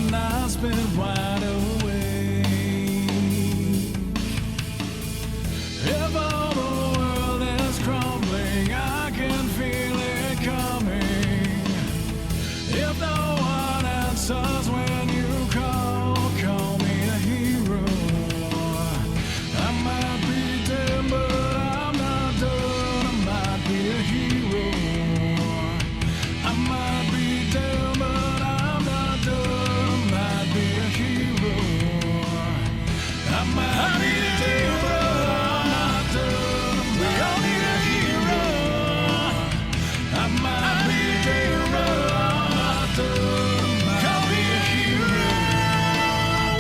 and I spent wide awake. If all the world is crumbling, I can feel it coming. If no one answers when you call me a hero. I might be dead, but I'm not done. I might be a hero. I might be dead, but I'm not done. I might be a hero. I might be dead, but I'm not done. We all need a hero. I might be dead, but I'm not done. Call me a hero.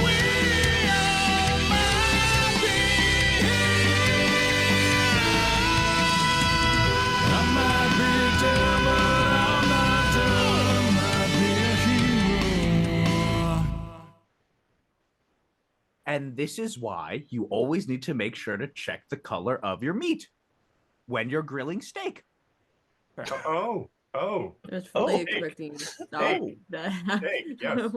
We all might be I might be dead, but I'm not done. I might be a hero. And this is why you always need to make sure to check the color of your meat when you're grilling steak. Oh. I was fully Oh, expecting not Hey. that. Hey, yes.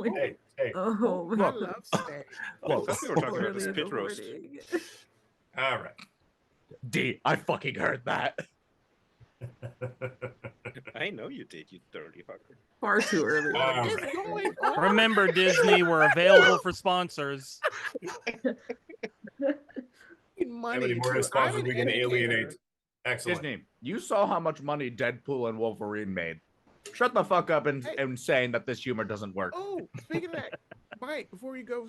Hey. Oh, I love steak. Well, I thought we were talking about the poorly spit roast. reporting. All right. D, I fucking heard that. I know you did, you dirty fucker. Far too early. All What is right. going on? Remember, Disney, we're available for sponsors. How many more too. sponsors I'm we an can educator. alienate? Excellent. Disney, you saw how much money Deadpool and Wolverine made. Shut the fuck up and saying that this humor doesn't work. Oh, speaking of that, Mike, before you go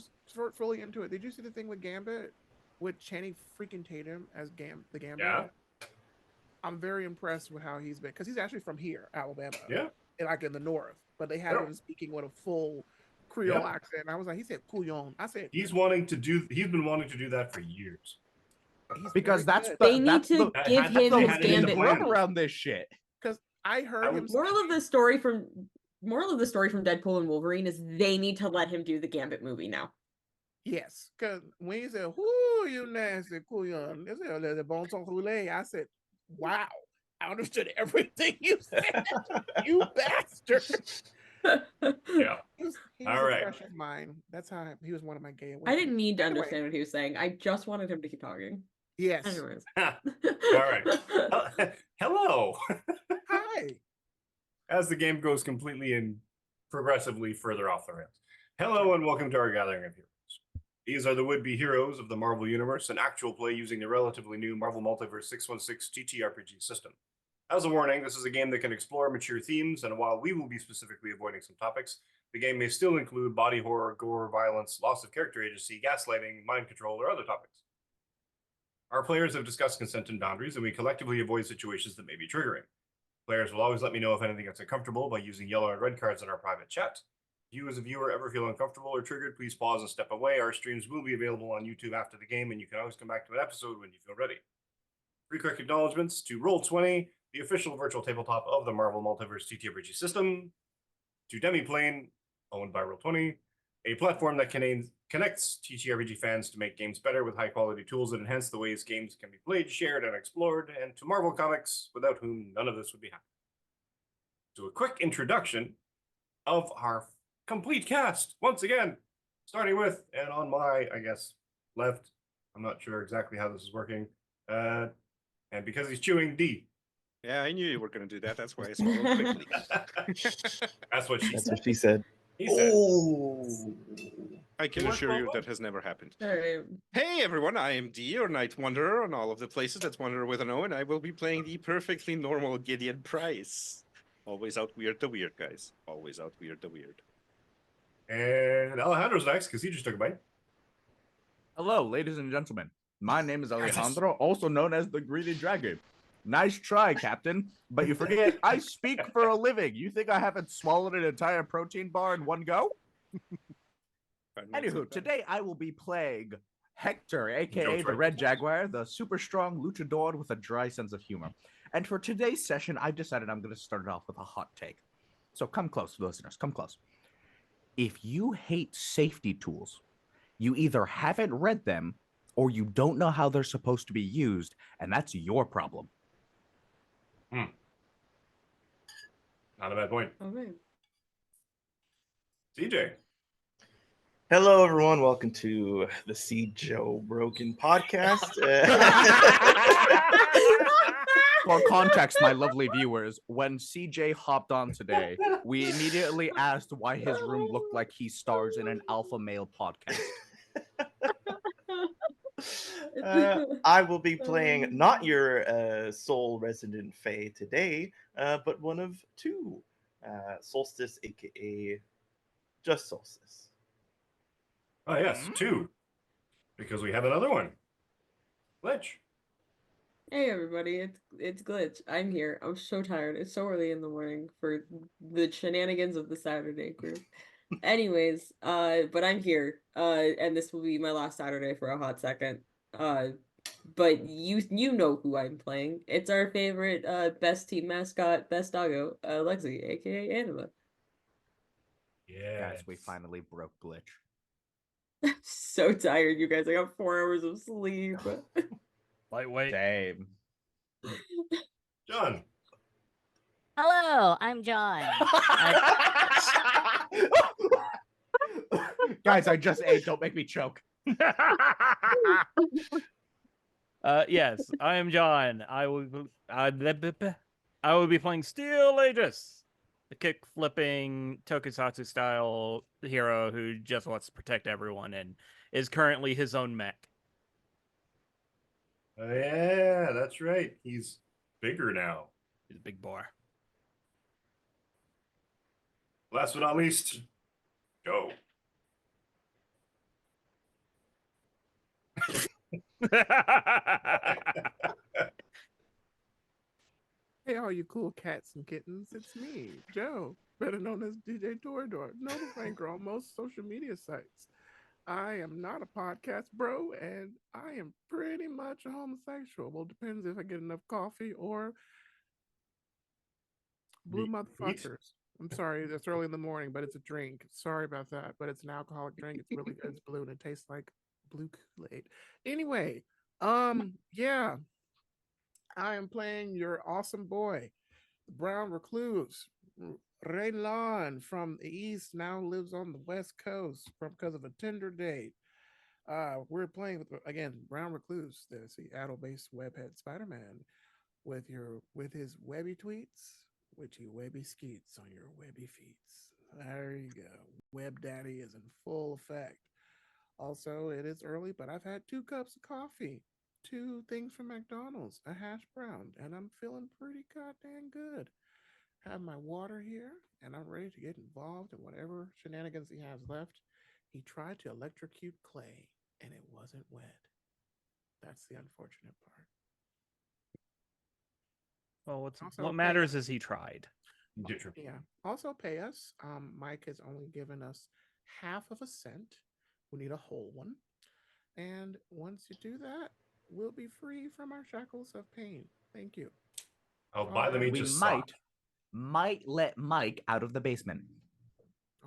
fully into it, did you see the thing with Gambit with Channing freaking Tatum as the Gambit? Yeah. I'm very impressed with how he's been because he's actually from here, Alabama. Yeah. And like in the north, but they had Yeah. him speaking with a full Creole Yeah. accent. And I was like, he said couillon. I said He's been wanting to do that for years. he's Because very that's good. They need that's to I give had him to- his had it in the gambit. plan. work around this shit. because I heard him. Moral of the story from Deadpool and Wolverine is they need to let him do the Gambit movie now. Yes, because when he said, "Whoo, you nasty couillon," the bon ton roulé, I said, "Wow, I understood everything you said, you bastard." Yeah. He was All a right. fresh of mine. That's how he was one of my gay. I didn't need to Anyway. understand what he was saying. I just wanted him to keep talking. Yes. Anyways. All right. Hello. Hi. As the game goes completely and progressively further off the rails. Hello and welcome to our gathering of heroes. These are the would-be heroes of the Marvel Universe, an actual play using the relatively new Marvel Multiverse 616 ttrpg system. As a warning, this is a game that can explore mature themes, and while we will be specifically avoiding some topics, the game may still include body horror, gore, violence, loss of character agency, gaslighting, mind control, or other topics. Our players have discussed consent and boundaries, and we collectively avoid situations that may be triggering. Players will always let me know if anything gets uncomfortable by using yellow and red cards in our private chat. If you as a viewer ever feel uncomfortable or triggered, please pause and step away. Our streams will be available on YouTube after the game, and you can always come back to an episode when you feel ready. 3 quick acknowledgements to Roll20, the official virtual tabletop of the Marvel Multiverse TTRPG system, to Demiplane, owned by Roll20, a platform that connects TTRPG fans to make games better with high-quality tools that enhance the ways games can be played, shared, and explored, and to Marvel Comics, without whom none of this would be happening. So a quick introduction of our complete cast, once again, starting with, and on my, I guess, left, I'm not sure exactly how this is working, and because he's chewing, D. Yeah, I knew you were going to do that. That's why I swallowed quickly. That's what she That's said. what she said. He said. Oh. I can assure you that has never happened. All right. Hey everyone, I am D, or Night Wanderer on all of the places. That's Wanderer with an O, and I will be playing the perfectly normal Gideon Price. Always out weird the weird, guys. Always out weird the weird. And Alejandro's next, because he just took a bite. Hello, ladies and gentlemen. My name is Alejandro, also known as the Greedy Dragon. Nice try, Captain, but you forget I speak for a living. You think I haven't swallowed an entire protein bar in one go? Anywho, today I will be playing Hector, aka the Red Jaguar, the super strong luchador with a dry sense of humor. And for today's session, I've decided I'm going to start it off with a hot take. So come close, listeners, come close. If you hate safety tools, you either haven't read them or you don't know how they're supposed to be used, and that's your problem. Not a bad point. All right. CJ. Hello, everyone. Welcome to the See Joe Broken podcast. For context, my lovely viewers, when CJ hopped on today, we immediately asked why his room looked like he stars in an alpha male podcast. I will be playing not your sole resident Fae today, but one of two, Solstice, aka just Solstice. Oh, yes, 2. Because we have another one. Glitch. Hey everybody, it's Glitch. I'm here. I'm so tired. It's so early in the morning for the shenanigans of the Saturday group. Anyways, but I'm here. And this will be my last Saturday for a hot second. But you know who I'm playing. It's our favorite best team mascot, best doggo, Lexi, aka Anima. Yeah. Guys, we finally broke Glitch. I'm so tired, you guys. I got 4 hours of sleep. Lightweight. Same. John. Hello, I'm John. Guys, I just ate. Don't make me choke. Yes, I am John. I will be playing Steel Aegis, the kick flipping tokusatsu style hero who just wants to protect everyone and is currently his own mech. Oh, yeah, that's right. He's bigger now. He's a big boy. Last but not least, Joe. Hey, all you cool cats and kittens, it's me, Joe, better known as DJ Torador, known anchor on most social media sites. I am not a podcast bro, and I am pretty much a homosexual. Well, depends if I get enough coffee or blue motherfuckers. I'm sorry, it's early in the morning, but it's a drink. Sorry about that, but it's an alcoholic drink. It's really good. It's blue and it tastes like blue Kool-Aid. Anyway, yeah. I am playing your awesome boy, the Brown Recluse. Raylon from the East now lives on the West Coast because of a Tinder date. We're playing with, again, Brown Recluse, the Seattle-based webhead Spider-Man, with his webby tweets, which he webby skeets on your webby feets. There you go. Web Daddy is in full effect. Also, it is early, but I've had 2 cups of coffee, 2 things from McDonald's, a hash brown, and I'm feeling pretty goddamn good. Have my water here, and I'm ready to get involved in whatever shenanigans he has left. He tried to electrocute Clay, and it wasn't wet. That's the unfortunate part. Well, Also, what matters is he tried. Yeah. Also pay us. Mike has only given us half of a cent. We need a whole one. And once you do that, we'll be free from our shackles of pain. Thank you. I'll buy them each We a sock. might let Mike out of the basement.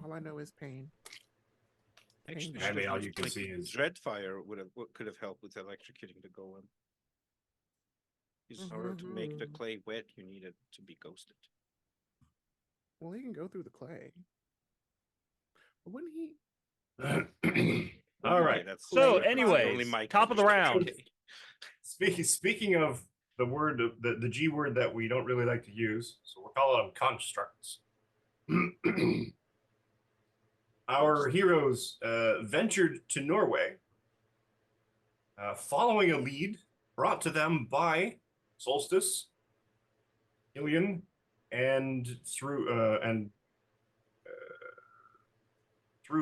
All I know is pain. Actually, I mean, all you can see is Dreadfire could have helped with electrocuting the golem. In order to make the clay wet, you need it to be ghosted. Well, he can go through the clay. But wouldn't he? all right. That's So, only anyways, Mike top of the round. Speaking of the word, the G word that we don't really like to use, so we'll call them constructs. Our heroes ventured to Norway, following a lead brought to them by Solstice, Gideon, and through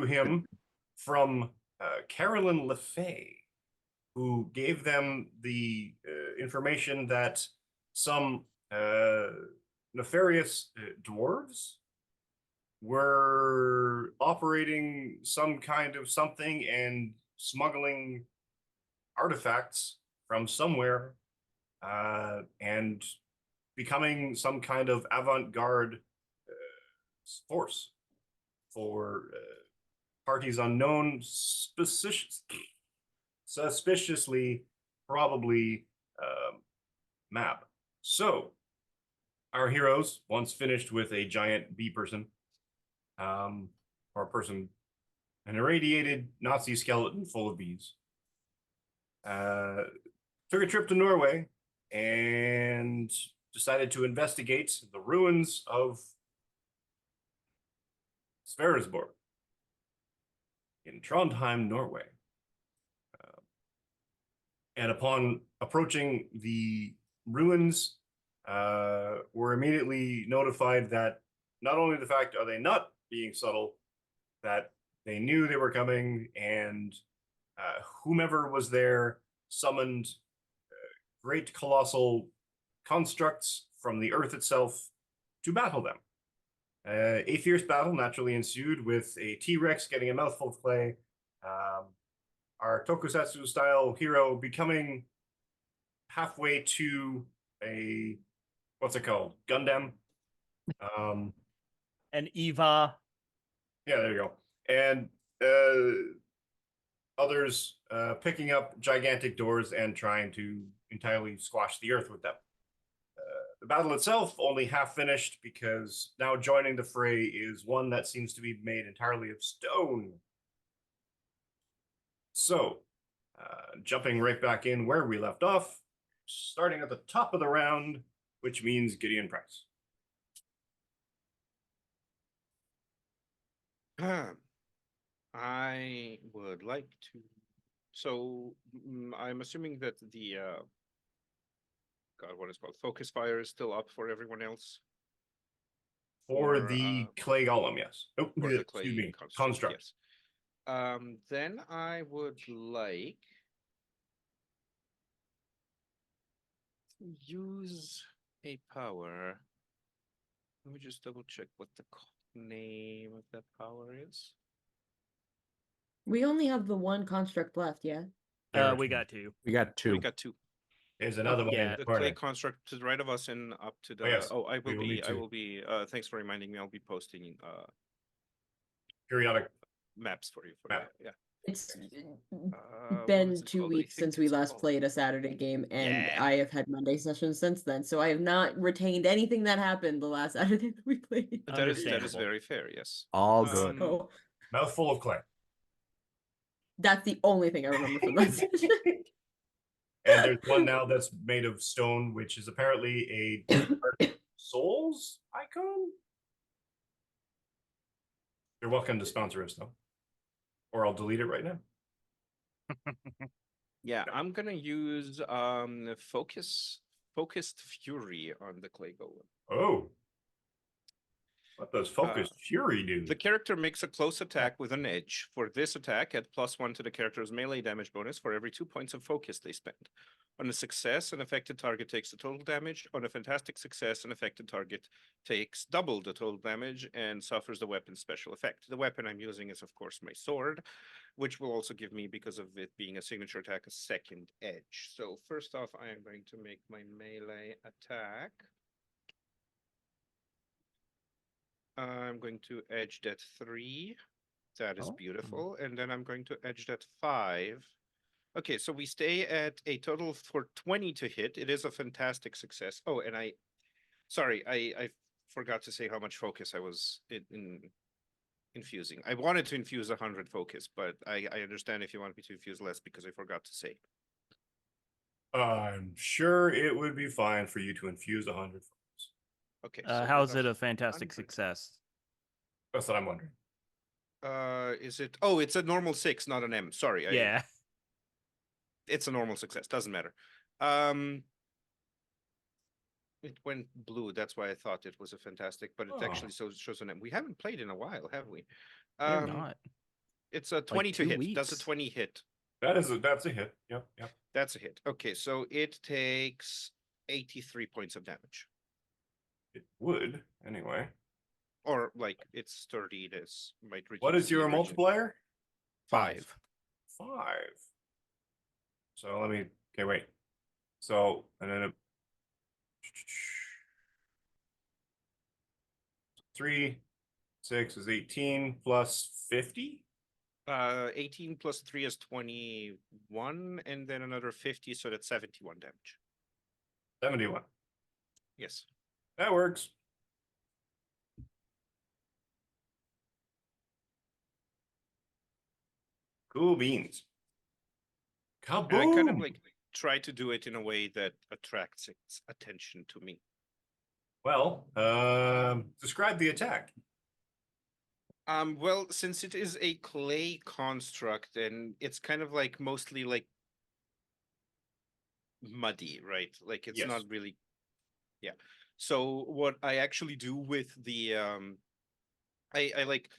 him from Carolyn LeFay, who gave them the information that some nefarious dwarves were operating some kind of something and smuggling artifacts from somewhere and becoming some kind of avant-garde force for parties unknown, suspiciously probably map. So our heroes, once finished with a giant bee person, or a person an irradiated Nazi skeleton full of bees. Took a trip to Norway and decided to investigate the ruins of Sverresborg in Trondheim, Norway. And upon approaching the ruins, were immediately notified that not only the fact are they not being subtle, that they knew they were coming, and whomever was there summoned great colossal constructs from the earth itself to battle them. A fierce battle naturally ensued, with a T-Rex getting a mouthful of clay, our tokusatsu style hero becoming halfway to a, what's it called, Gundam. And Eva. Yeah, there you go. And others picking up gigantic doors and trying to entirely squash the earth with them. The battle itself only half finished, because now joining the fray is one that seems to be made entirely of stone. So, jumping right back in where we left off, starting at the top of the round, which means Gideon Price. I would like to. So I'm assuming that the God, what is it called? Focus fire is still up for everyone else. For the clay golem, yes. Oh, For the clay excuse me, construct. Yes. Then I would like to use a power. Let me just double check what the name of that power is. We only have the one construct left, yeah? We got two. We got two. We got two. There's another one. yeah. in The corner. clay construct to the right of us and up to the. yes, I we will will be. need I to. will be. Thanks for reminding me. I'll be posting Periodic. maps for you. Map. Yeah. It's What been is it 2 called? I weeks think since we it's last called- played a Saturday game, and Yeah. I have had Monday sessions since then, so I have not retained anything that happened the last Saturday that we played. That is Understandable. very fair. Yes. All good. So Mouthful of clay. that's the only thing I remember from that session. And there's one now that's made of stone, which is apparently a Dark Souls icon. You're welcome to sponsor us, though. Or I'll delete it right now. Yeah, I'm gonna use focused fury on the clay golem. Oh. What does Focused Fury do? The character makes a close attack with an edge. For this attack, add +1 to the character's melee damage bonus for every 2 points of focus they spend. On a success, an affected target takes the total damage. On a fantastic success, an affected target takes double the total damage and suffers the weapon's special effect. The weapon I'm using is, of course, my sword, which will also give me, because of it being a signature attack, a second edge. So first off, I am going to make my melee attack. I'm going to edge that 3. That is beautiful. And then I'm going to edge that 5. Okay, so we stay at a total for 20 to hit. It is a fantastic success. Oh, and I forgot to say how much focus I was infusing. I wanted to infuse 100 focus, but I understand if you want me to infuse less, because I forgot to say. I'm sure it would be fine for you to infuse 100 focus. Okay. How's it a fantastic 100. success? That's what I'm wondering. Is it? Oh, it's a normal 6, not an M. Sorry. Yeah. It's a normal success. Doesn't matter. It went blue. That's why I thought it was a fantastic, but it actually shows an M. We haven't played in a while, have we? They're not. It's a 20 to 2 hit. Does a weeks. 20 hit? That's a hit. Yep. That's a hit. Okay, so it takes 83 points of damage. It would, anyway. Or like it's 30. This might reduce. What is the your original. multiplier? 5. 5. So let me, okay, wait. So, and then 3, 6 is 18 plus 50? 18 plus 3 is 21, and then another 50, so that's 71 damage. 71. Yes. That works. Cool beans. And I kind of Kaboom! like try to do it in a way that attracts its attention to me. Well, describe the attack. Well, since it is a clay construct and it's kind of like mostly like muddy, right? Like it's Yes. not really, yeah. So what I actually do with the I like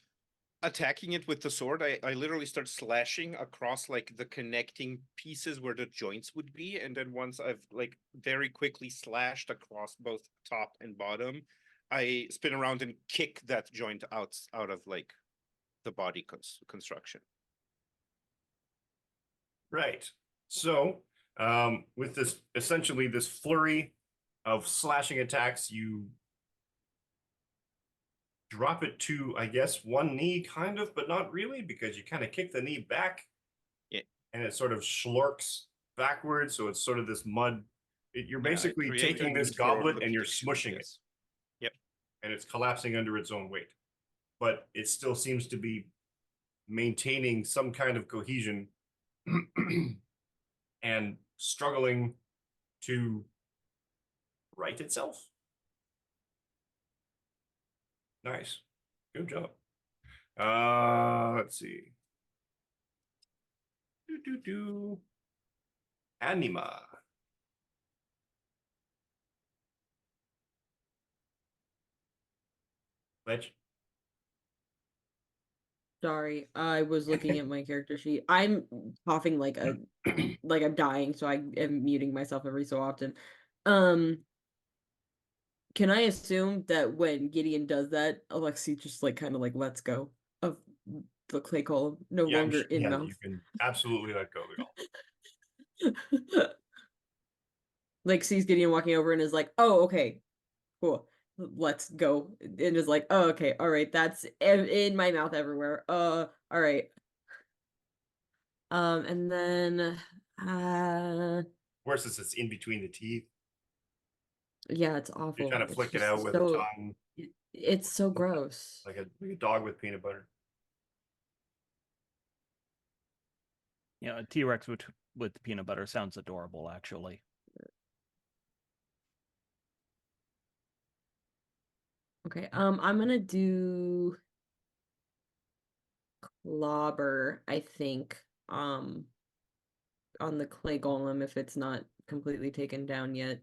attacking it with the sword. I literally start slashing across like the connecting pieces where the joints would be, and then once I've like very quickly slashed across both top and bottom, I spin around and kick that joint out of like the body construction. Right. So, with this essentially this flurry of slashing attacks, you drop it to, I guess, one knee, kind of, but not really, because you kind of kick the knee back. Yeah. And it sort of slurks backwards. So it's sort of this mud. You're Yeah, I basically create a taking this need for goblet and you're repetition, smushing it. yes. Yep. And it's collapsing under its own weight. But it still seems to be maintaining some kind of cohesion and struggling to right itself. Nice. Good job. Let's see. Anima. Ledge. Sorry, I was looking at my character sheet. I'm coughing like I'm dying, so I am muting myself every so often. Can I assume that when Gideon does that, Alexi just like kind of like lets go of the clay column, no Yeah, longer in yeah, mouth? you can absolutely let go of it all. Like sees Gideon walking over and is like, "Oh, okay, cool, let's go," and is like, "Oh, okay, all right, that's in my mouth everywhere. All right." And then, Worse is it's in between the teeth. yeah, it's awful. You're trying to It's flick it just out with a so tongue, it's so gross. like a dog with peanut butter. You know, a T-Rex with peanut butter sounds adorable, actually. Okay, I'm gonna do clobber, I think, on the clay golem if it's not completely taken down yet.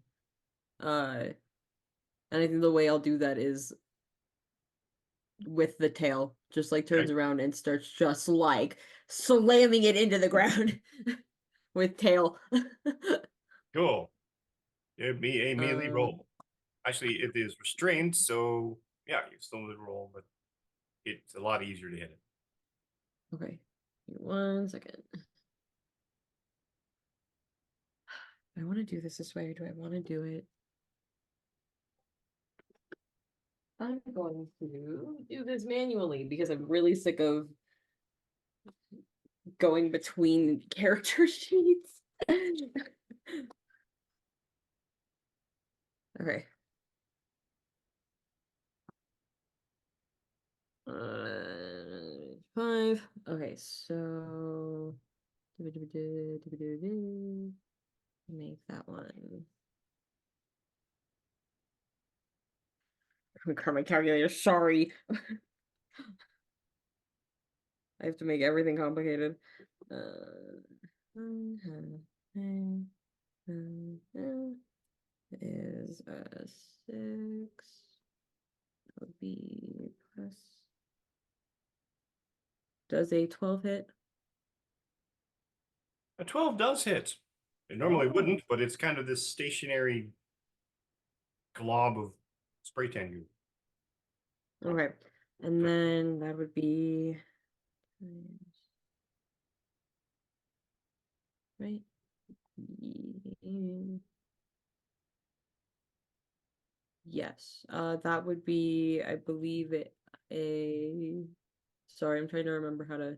And I think the way I'll do that is with the tail, just like turns Okay. around and starts just like slamming it into the ground with tail. Cool. Give me a melee Um, roll. Actually, it is restrained, so yeah, you still need to roll, but it's a lot easier to hit it. Okay, 1 second. I want to do this way, or do I want to do it? I'm going to do this manually because I'm really sick of going between character sheets. Okay. Uh, 5. Okay, so make that one. I'm grab my calculator. Sorry. I have to make everything complicated. Is a 6. That would be plus. Does a 12 hit? A 12 does hit. It normally wouldn't, but it's kind of this stationary glob of spray tan goo. Okay. And then that would be right. Yes. That would be, I believe it a sorry, I'm trying to remember how to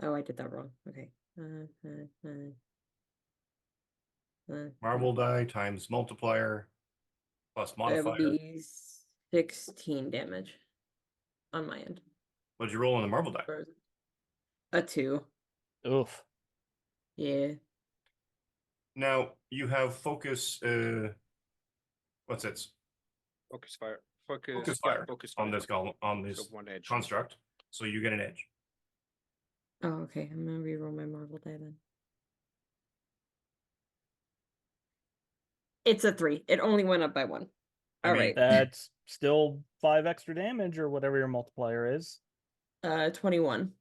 oh, I did that wrong. Okay. Marble die times multiplier plus It would modifier. be 16 damage on my end. What'd you roll on the marble die? A 2. Oof. Yeah. Now you have focus. What's it? Focus fire. Focus, Focus yeah, fire focus on fire. this column, on So this 1 edge. construct. So you get an edge. Oh, okay. I'm gonna reroll my Marvel die then. It's a 3. It only went up by 1. I All mean, right. That's still 5 extra damage or whatever your multiplier is. 21.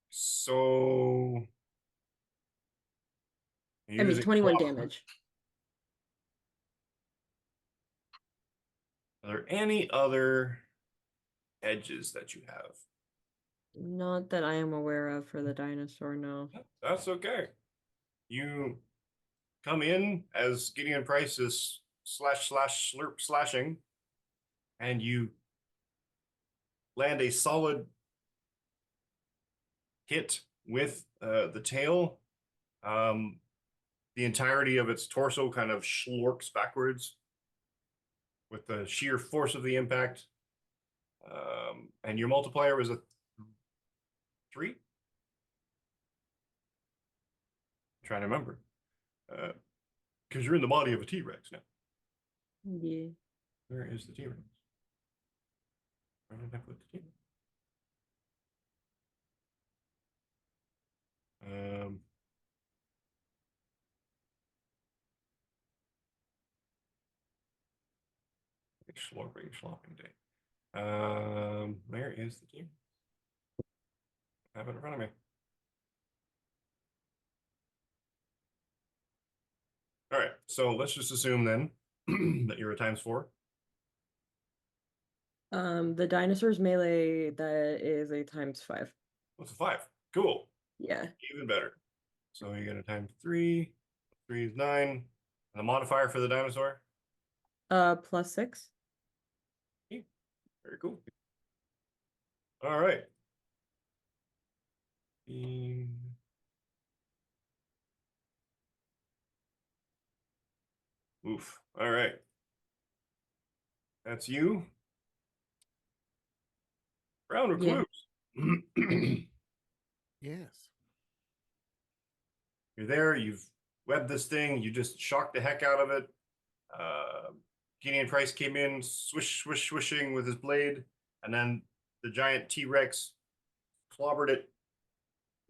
So I mean, using 21 clobber. damage. Are there any other edges that you have? Not that I am aware of for the dinosaur, no. That's okay. You come in as Gideon Price is slurp slashing, and you land a solid hit with the tail. The entirety of its torso kind of slorks backwards with the sheer force of the impact. And your multiplier is a 3? I'm trying to remember. Because you're in the body of a T-Rex now. Yeah. Where is the T-Rex? Where did I put the T-Rex? Slopping day. Where is the T-Rex? I have it in front of me. All right, so let's just assume then that you're a ×4. The dinosaur's melee, that is a ×5. What's a 5? Cool. Yeah. Even better. So you get a ×3. 3 is 9. And the modifier for the dinosaur? +6. Very cool. All right. Oof. All right. That's you. Brown Recluse. Yes. You're there. You've webbed this thing. You just shocked the heck out of it. Gideon Price came in, swish, swish, swishing with his blade, and then the giant T-Rex clobbered it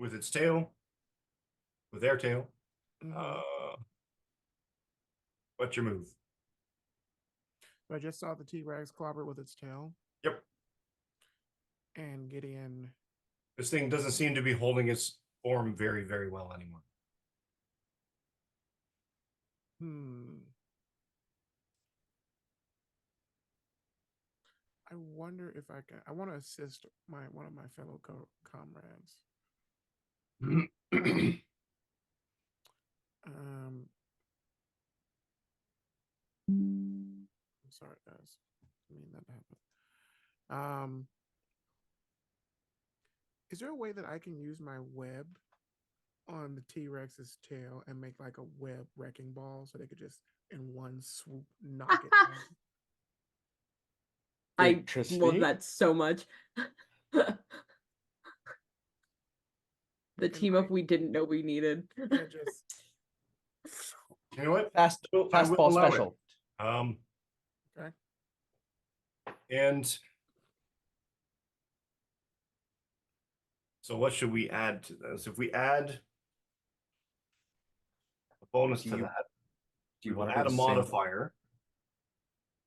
with its tail, with their tail. What's your move? I just saw the T-Rex clobber with its tail. Yep. And Gideon. This thing doesn't seem to be holding its form very, very well anymore. I wonder if I can. I want to assist one of my fellow comrades. I'm sorry, guys. I mean that happened. Is there a way that I can use my web on the T-Rex's tail and make like a web wrecking ball so they could just in one swoop knock it down? I love that so much. The team up we didn't know we needed. Yeah, just You know what? Fastball allow it. special. okay. And so what should we add to this? If we add a bonus to that, Do you we will want to add do a the same? modifier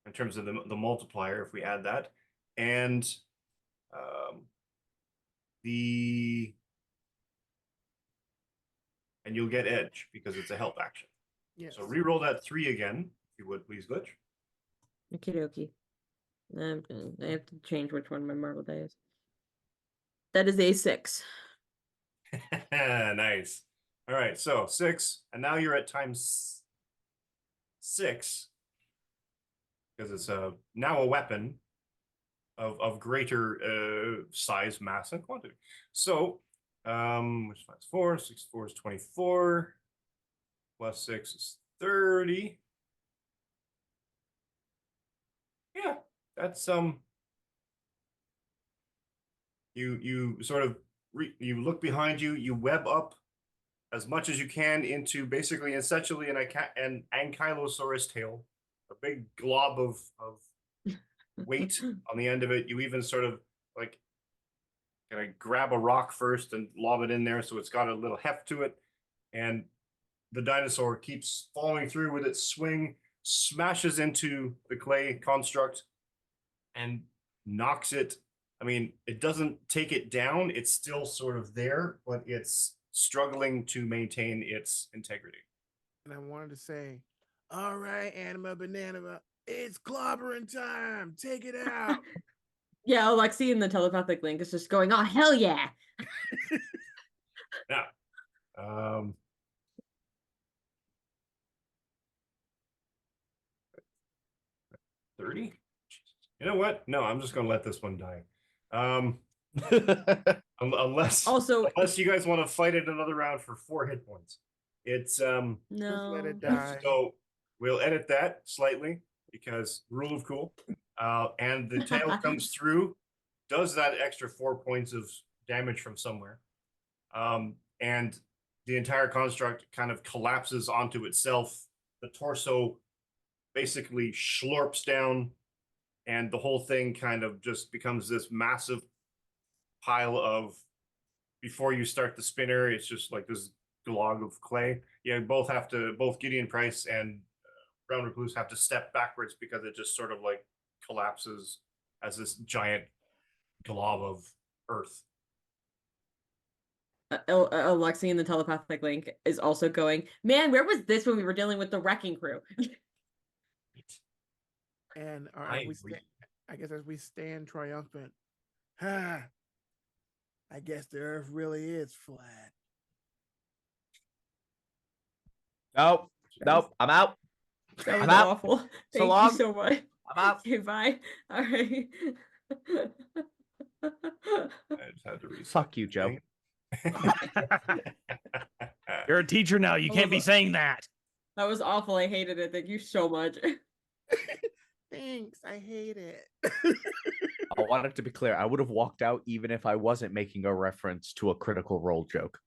in terms of the multiplier if we add that, and and you'll get edge because it's a help action. Yes. So re-roll that 3 again, if you would please, Glitch. Okie dokie. I have to change which one my Marvel die is. That is a 6. Nice. All right, so 6, and now you're at ×6 because it's now a weapon of greater size, mass, and quantity. So, which is 4, 6, 4 is 24, plus 6 is 30. Yeah, that's you sort of you look behind you, you web up as much as you can into basically essentially an ankylosaurus tail, a big glob of weight on the end of it. You even sort of like kind of grab a rock first and lob it in there so it's got a little heft to it. And the dinosaur keeps following through with its swing, smashes into the clay construct and knocks it. I mean, it doesn't take it down. It's still sort of there, but it's struggling to maintain its integrity. And I wanted to say, all right, Anima Banana, it's clobbering time. Take it out. Yeah, Alexi in the telepathic link is just going, oh, hell yeah. Now, 30? You know what? No, I'm just going to let this one die. Unless you guys want to fight it another round for 4 hit points. It's no. Just let it die. So we'll edit that slightly because rule of cool. And the tail comes through, does that extra 4 points of damage from somewhere. And the entire construct kind of collapses onto itself. The torso basically slurps down, and the whole thing kind of just becomes this massive pile of, before you start the spinner, it's just like this glog of clay. Yeah, both Gideon Price and Recluse have to step backwards because it just sort of like collapses as this giant glob of earth. Alexi in the telepathic link is also going, man, where was this when we were dealing with the wrecking crew? And I guess as we stand triumphant, I guess the earth really is flat. Nope, I'm out. That was I'm out. awful. So Thank you long. so much. I'm out. Okay, bye. All right. I just had to reset. Fuck you, Joe. You're a teacher now. You can't be saying that. That was awful. I hated it. Thank you so much. Thanks. I hate it. I want it to be clear. I would have walked out even if I wasn't making a reference to a Critical Role joke.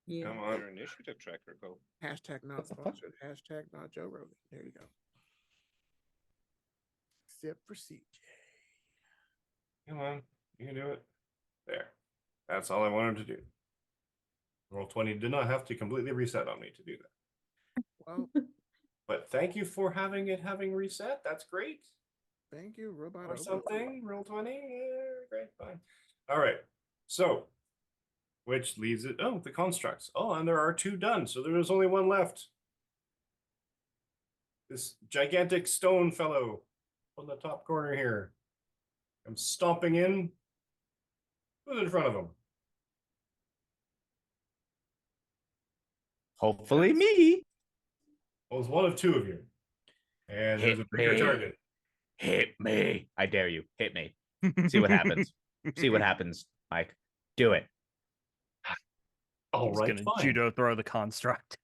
Yeah. Come on, your initiative tracker, go. Hashtag not sponsored. Hashtag not Joe Rogan. There you go. Except for CJ. Come on, you can do it. There. That's all I wanted to do. Roll 20 did not have to completely reset on me to do that. Well, But thank you for having reset. That's great. thank you, robot. Or something. Roll 20. Yeah, great, fine. All right. So, which leaves it. Oh, the constructs. Oh, and there are 2 done. So there is only 1 left. This gigantic stone fellow on the top corner here. I'm stomping in. Who's in front of him? Hopefully me. Well, it's one of 2 of you. And there's a bigger target. Hit me. I dare you. Hit me. See what happens. See what happens, Mike. Do it. All He's right, gonna fine. judo throw the construct.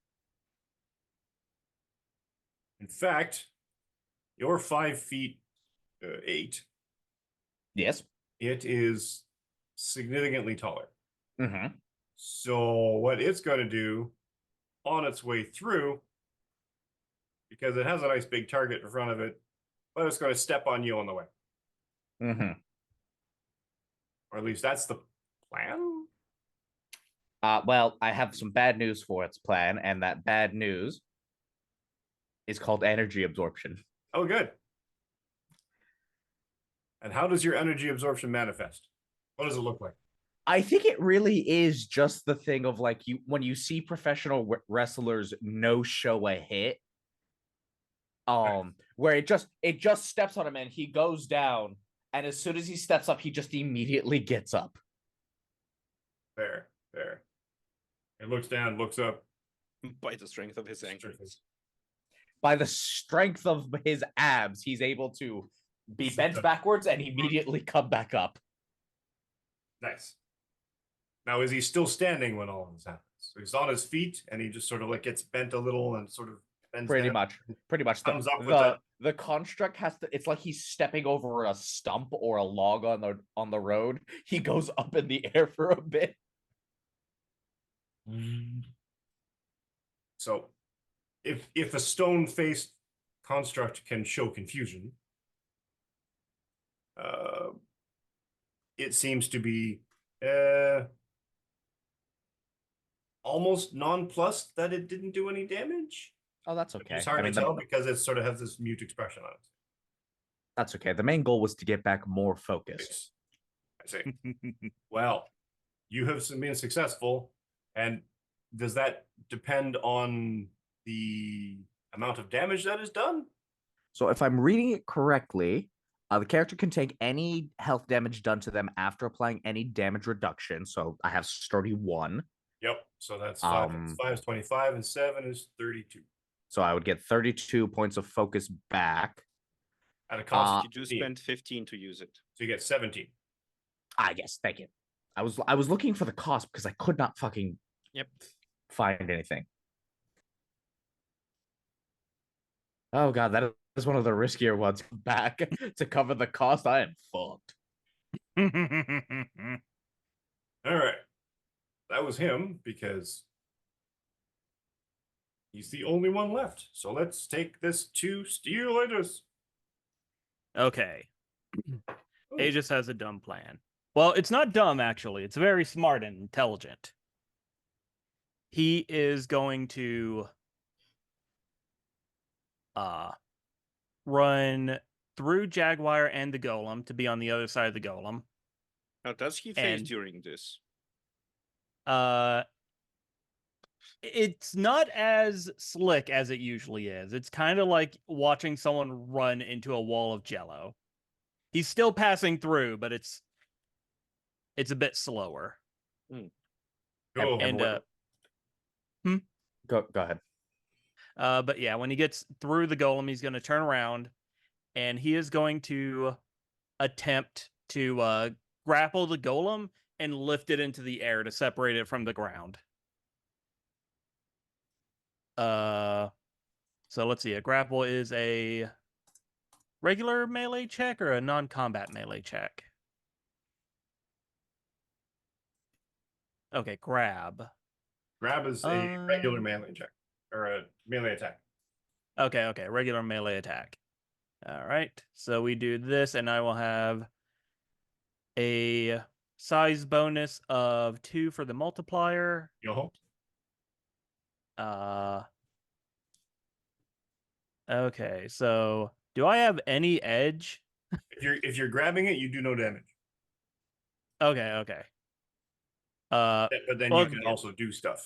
In fact, you're 5 feet 8. Yes. It is significantly taller. Mm-hmm. So what it's going to do on its way through, because it has a nice big target in front of it, but it's going to step on you on the way. Mm-hmm. Or at least that's the plan. Well, I have some bad news for its plan, and that bad news is called energy absorption. Oh, good. And how does your energy absorption manifest? What does it look like? I think it really is just the thing of like when you see professional wrestlers no show a hit, where it just steps on him and he goes down, and as soon as he steps up, he just immediately gets up. There. It looks down, looks up. By the strength of his ankles. By the strength of his abs, he's able to be bent backwards and immediately come back up. Nice. Now, is he still standing when all of this happens? So he's on his feet and he just sort of like gets bent a little and sort of And Pretty then much. Pretty much. Comes up with The construct has to. It's like he's stepping over a stump or a log on the road. He goes up in the air for a bit. So, if a stone-faced construct can show confusion, it seems to be almost nonplussed that it didn't do any damage. Oh, that's okay. It's hard I mean, to tell because it sort of has this mute expression on it. that's okay. The main goal was to get back more focus. I see. Well, you have been successful, and does that depend on the amount of damage that is done? So if I'm reading it correctly, the character can take any health damage done to them after applying any damage reduction. So I have sturdy 1. Yep. So that's 5. 5 is 25, and 7 is 32. So I would get 32 points of focus back. At a cost You do spend 15 to use it. So you get 17. I guess. Thank you. I was looking for the cost because I could not fucking find anything. Oh god, that is one of the riskier ones back to cover the cost. I am fucked. All right. That was him because he's the only one left. So let's take this to Steel Aegis. Okay. Aegis has a dumb plan. Well, it's not dumb, actually. It's very smart and intelligent. He is going to run through Jaguar and the Golem to be on the other side of the Golem. Now, does he phase And- during this? It's not as slick as it usually is. It's kind of like watching someone run into a wall of jello. He's still passing through, but it's a bit slower. Go. And Go ahead. but yeah, when he gets through the Golem, he's going to turn around and he is going to attempt to grapple the Golem and lift it into the air to separate it from the ground. So let's see. A grapple is a regular melee check or a non-combat melee check? Okay, grab. Grab is a regular melee check or a melee attack. Okay, regular melee attack. All right, so we do this, and I will have a size bonus of 2 for the multiplier. Yo. Okay, so do I have any edge? If you're grabbing it, you do no damage. Okay. But then well, you can also do stuff.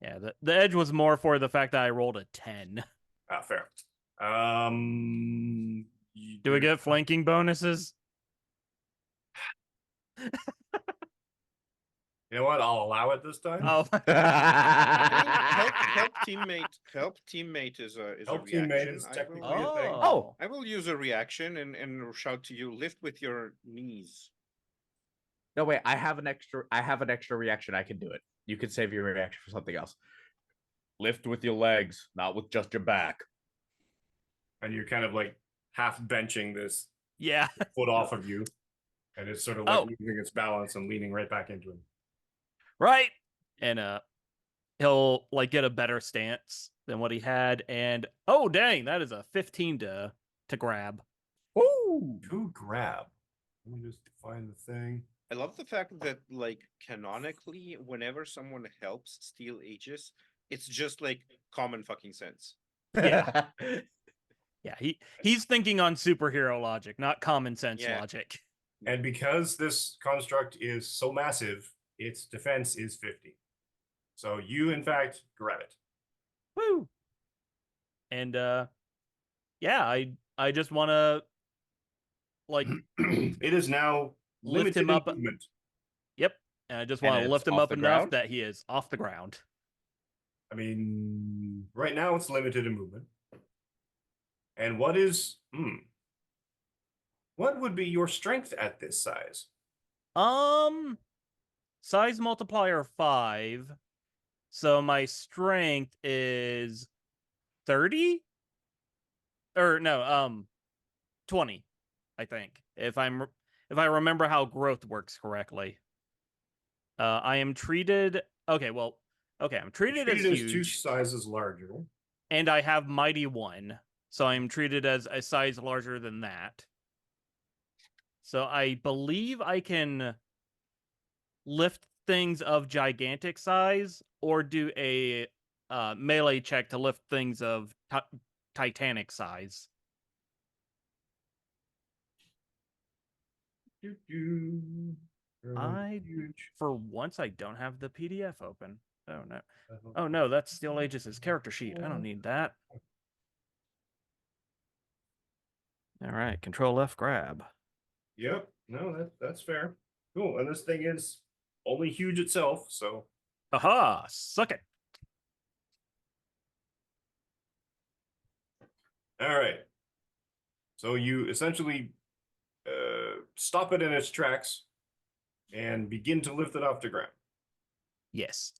Yeah, the edge was more for the fact that I rolled a 10. Ah, fair. Do we get flanking bonuses? You know what? I'll allow it this time. Oh, help teammate is a Help reaction. teammate is technically a thing. Oh. I will use a reaction and shout to you, lift with your knees. No, wait, I have an extra reaction. I can do it. You can save your reaction for something else. Lift with your legs, not with just your back. And you're kind of like half benching this yeah. foot off of you. And it's sort of like losing its balance and leaning right back into him. Right. And he'll like get a better stance than what he had. And oh dang, that is a 15 to grab. Ooh. To grab. Let me just find the thing. I love the fact that, like, canonically, whenever someone helps steal Aegis, it's just like common fucking sense. Yeah. Yeah, he's thinking on superhero logic, not common sense logic. And because this construct is so massive, its defense is 50. So you, in fact, grab it. Woo! And yeah, I just want to like it is now lift limited him up. movement. Yep, and I just And want to it's lift him off up the enough ground? that he is off the ground. I mean, right now it's limited in movement. And what is what would be your strength at this size? Size multiplier 5. So my strength is 30? Or no, 20, I think. If I remember how growth works correctly. I am treated okay, I'm treated as Treated as 2 huge, sizes larger. and I have mighty 1. So I'm treated as a size larger than that. So I believe I can lift things of gigantic size or do a melee check to lift things of titanic size. For once, I don't have the PDF open. Oh no. Oh no, that's Steel Aegis' character sheet. I don't need that. All right, Control F grab. Yep. No, that's fair. Cool. And this thing is only huge itself, so Aha! Suck it. all right. So you essentially stop it in its tracks and begin to lift it off the ground. Yes.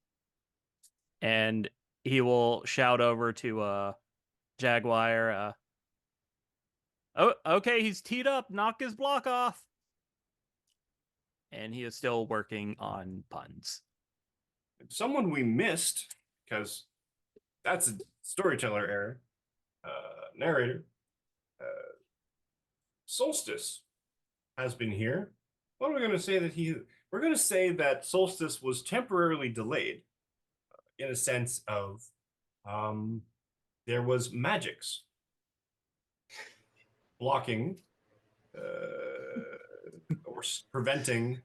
And he will shout over to Jaguar. Oh, okay, he's teed up. Knock his block off. And he is still working on puns. Someone we missed, because that's a storyteller error. Narrator. Solstice has been here. What are we going to say that we're going to say that Solstice was temporarily delayed in a sense of there was magics blocking or preventing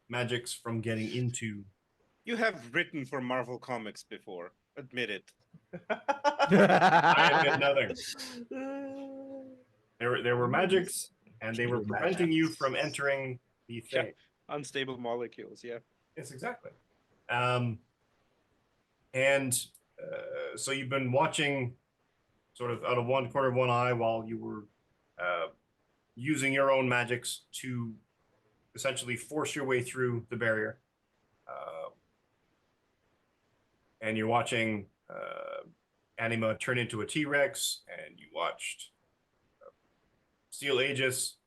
magics from getting into. You have written for Marvel Comics before. Admit it. I admit nothing. There were magics, and they were preventing you from entering the thing. Yeah. Unstable molecules, yeah. Yes, exactly. So you've been watching sort of out of one corner of one eye while you were using your own magics to essentially force your way through the barrier. And you're watching Anima turn into a T-Rex, and you watched Steel Aegis,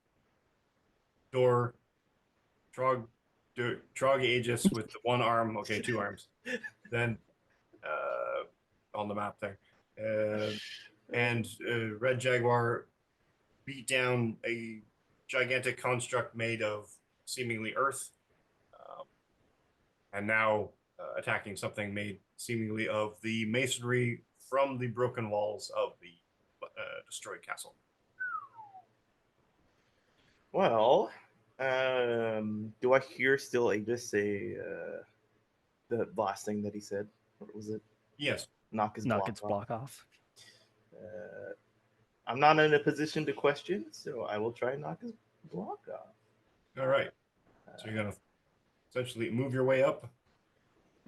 Door, Trog Aegis with the one arm, okay, 2 arms, then on the map there, and Red Jaguar beat down a gigantic construct made of seemingly earth, and now attacking something made seemingly of the masonry from the broken walls of the destroyed castle. Well, do I hear Still Aegis say the last thing that he said? What was it? Yes. Knock his block off. I'm not in a position to question, so I will try and knock his block off. All right. So you're going to essentially move your way up?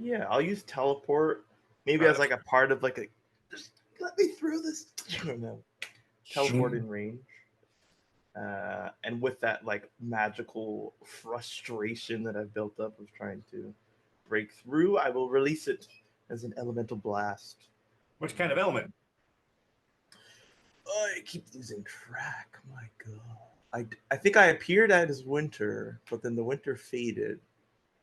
Yeah, I'll use teleport. Maybe as like a part of like a, just let me through this. I don't know. Teleport in range. And with that like magical frustration that I've built up of trying to break through, I will release it as an elemental blast. Which kind of element? Oh, I keep losing track. My God. I think I appeared as winter, but then the winter faded.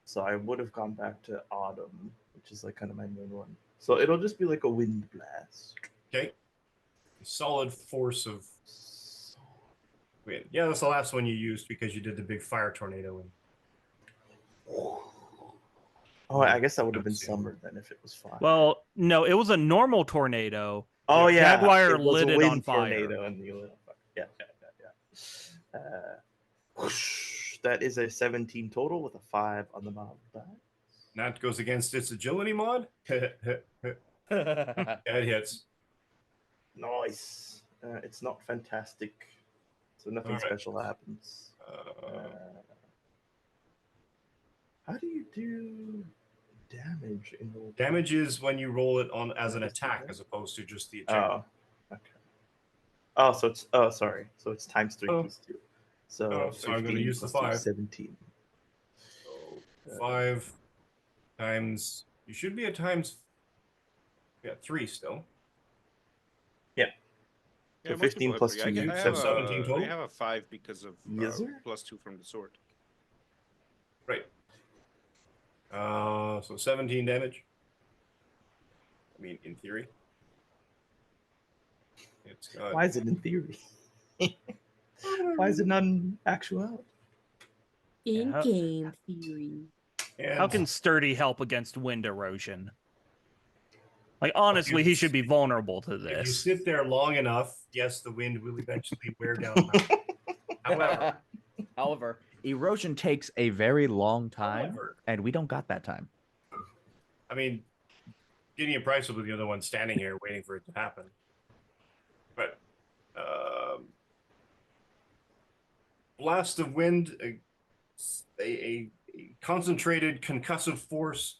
So I would have gone back to autumn, which is like kind of my main one. So it'll just be like a wind blast. Okay. A solid force of wind. Yeah, that's the last one you used because you did the big fire tornado. Oh, I guess that would have been summer then if it was fire. Well, no, it was a normal tornado. Oh yeah, Jaguar lit it on fire. Tornado and you lit on fire. Yeah. Whoosh, that is a 17 total with a 5 on the mod. That goes against its agility mod. It hits. Nice. It's not fantastic, so nothing special happens. How do you do damage in roll? Damage is when you roll it on as an attack as opposed to just the attack. Oh, okay. Oh, so it's sorry. So it's times 3 plus 2. So, so I'm going to use the 5. 17. So 5 times. You should be at times. Yeah, 3 still. Yeah, So multiple 15 plus effort. 2, I so have 17 a, total? I have a 5 because of Yes, sir. +2 from the sword. Right. So 17 damage. I mean, in theory. It's got... Why is it in theory? Why is it not in actuality? Yeah. In-game theory. And How can sturdy help against wind erosion? Like honestly, he should be vulnerable to if you this. sit there long enough, yes, the wind will eventually wear down the mountain. However, erosion takes a very long time, However. and we don't got that time. I mean, Gideon Price will be the other one standing here waiting for it to happen. But blast of wind, a concentrated concussive force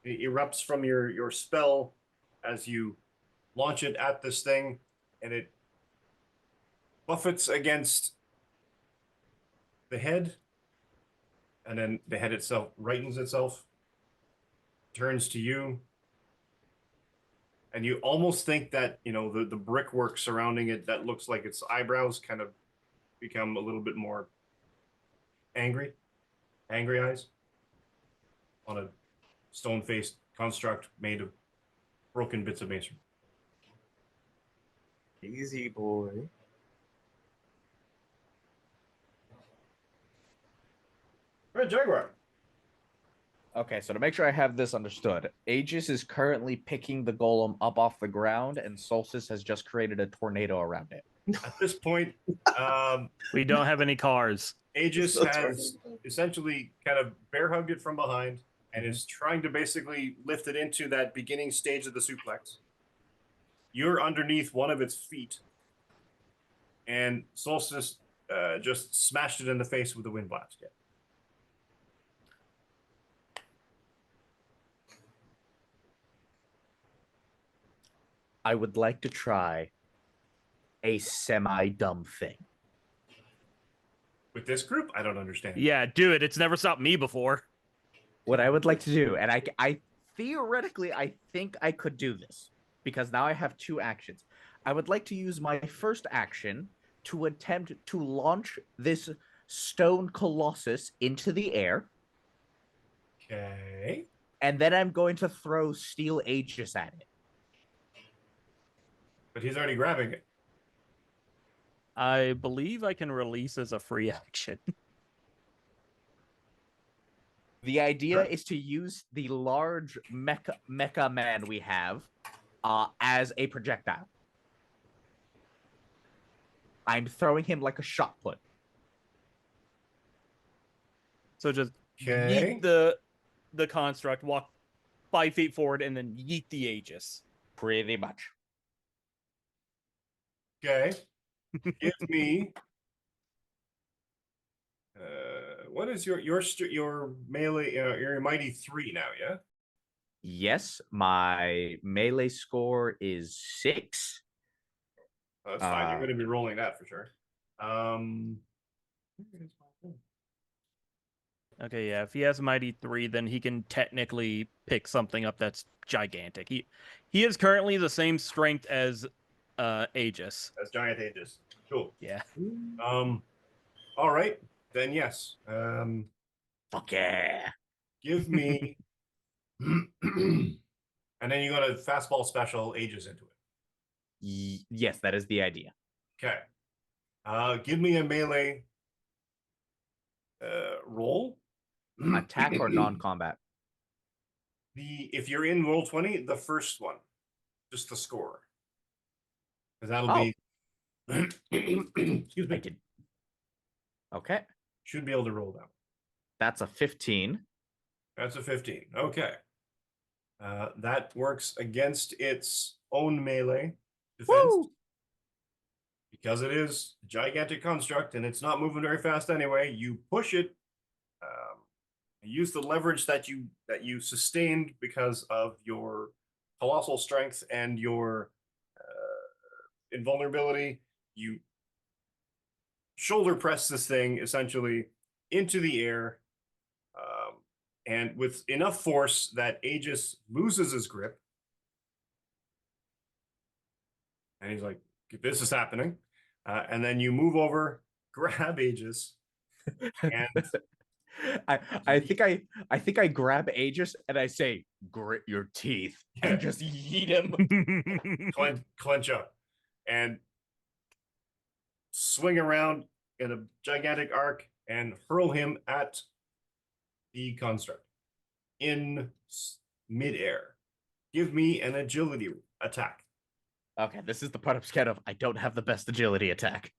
erupts from your spell as you launch it at this thing, and it buffets against the head, and then the head itself rightens itself, turns to you, and you almost think that, you know, the brickwork surrounding it that looks like its eyebrows kind of become a little bit more angry eyes on a stone-faced construct made of broken bits of masonry. Easy boy. All right, Jaguar. Okay, so to make sure I have this understood, Aegis is currently picking the golem up off the ground, and Solstice has just created a tornado around it. At this point, We don't have any cars. Aegis That's has essentially kind of bear hugged it from behind and is trying to basically lift it into that beginning stage of the suplex. You're underneath one of its feet, and Solstice just smashed it in the face with the wind blast. Yeah. I would like to try a semi-dumb thing. With this group, I don't understand. Yeah, do it. It's never stopped me before. What I would like to do, and I theoretically, I think I could do this, because now I have 2 actions. I would like to use my first action to attempt to launch this stone colossus into the air, Okay. and then I'm going to throw steel Aegis at it. But he's already grabbing it. I believe I can release as a free action. The idea is to use the large mecha man we have as a projectile. I'm throwing him like a shot put. So just Okay. yeet the construct, walk 5 feet forward, and then yeet the Aegis. Pretty much. Okay. Give me. What is your melee? Your mighty 3 now, yeah. Yes, my melee score is 6. Oh, that's fine. You're going to be rolling that for sure. Okay, yeah. If he has Mighty 3, then he can technically pick something up that's gigantic. He is currently the same strength as Aegis. That's giant Aegis. Cool. Yeah. All right, then yes. Fuck yeah. Give me. And then you got a fastball special Aegis into it. Yes, that is the idea. Okay. Give me a melee roll. Attack or non-combat? If you're in roll 20, the first one, just the score, because that'll be. Excuse me. Okay, Should be able to roll that. that's a 15. That's a 15. Okay. That works against its own melee defense. Woo! Because it is a gigantic construct and it's not moving very fast anyway. You push it. Use the leverage that you sustained because of your colossal strength and your invulnerability. You shoulder press this thing essentially into the air, and with enough force that Aegis loses his grip. And he's like, this is happening, and then you move over, grab Aegis, and I think I grab Aegis and I say, "Grit your teeth," Yeah. and just yeet him. clench up, and swing around in a gigantic arc and hurl him at the construct in midair. Give me an agility attack. Okay, this is the part I'm scared of. I don't have the best agility attack.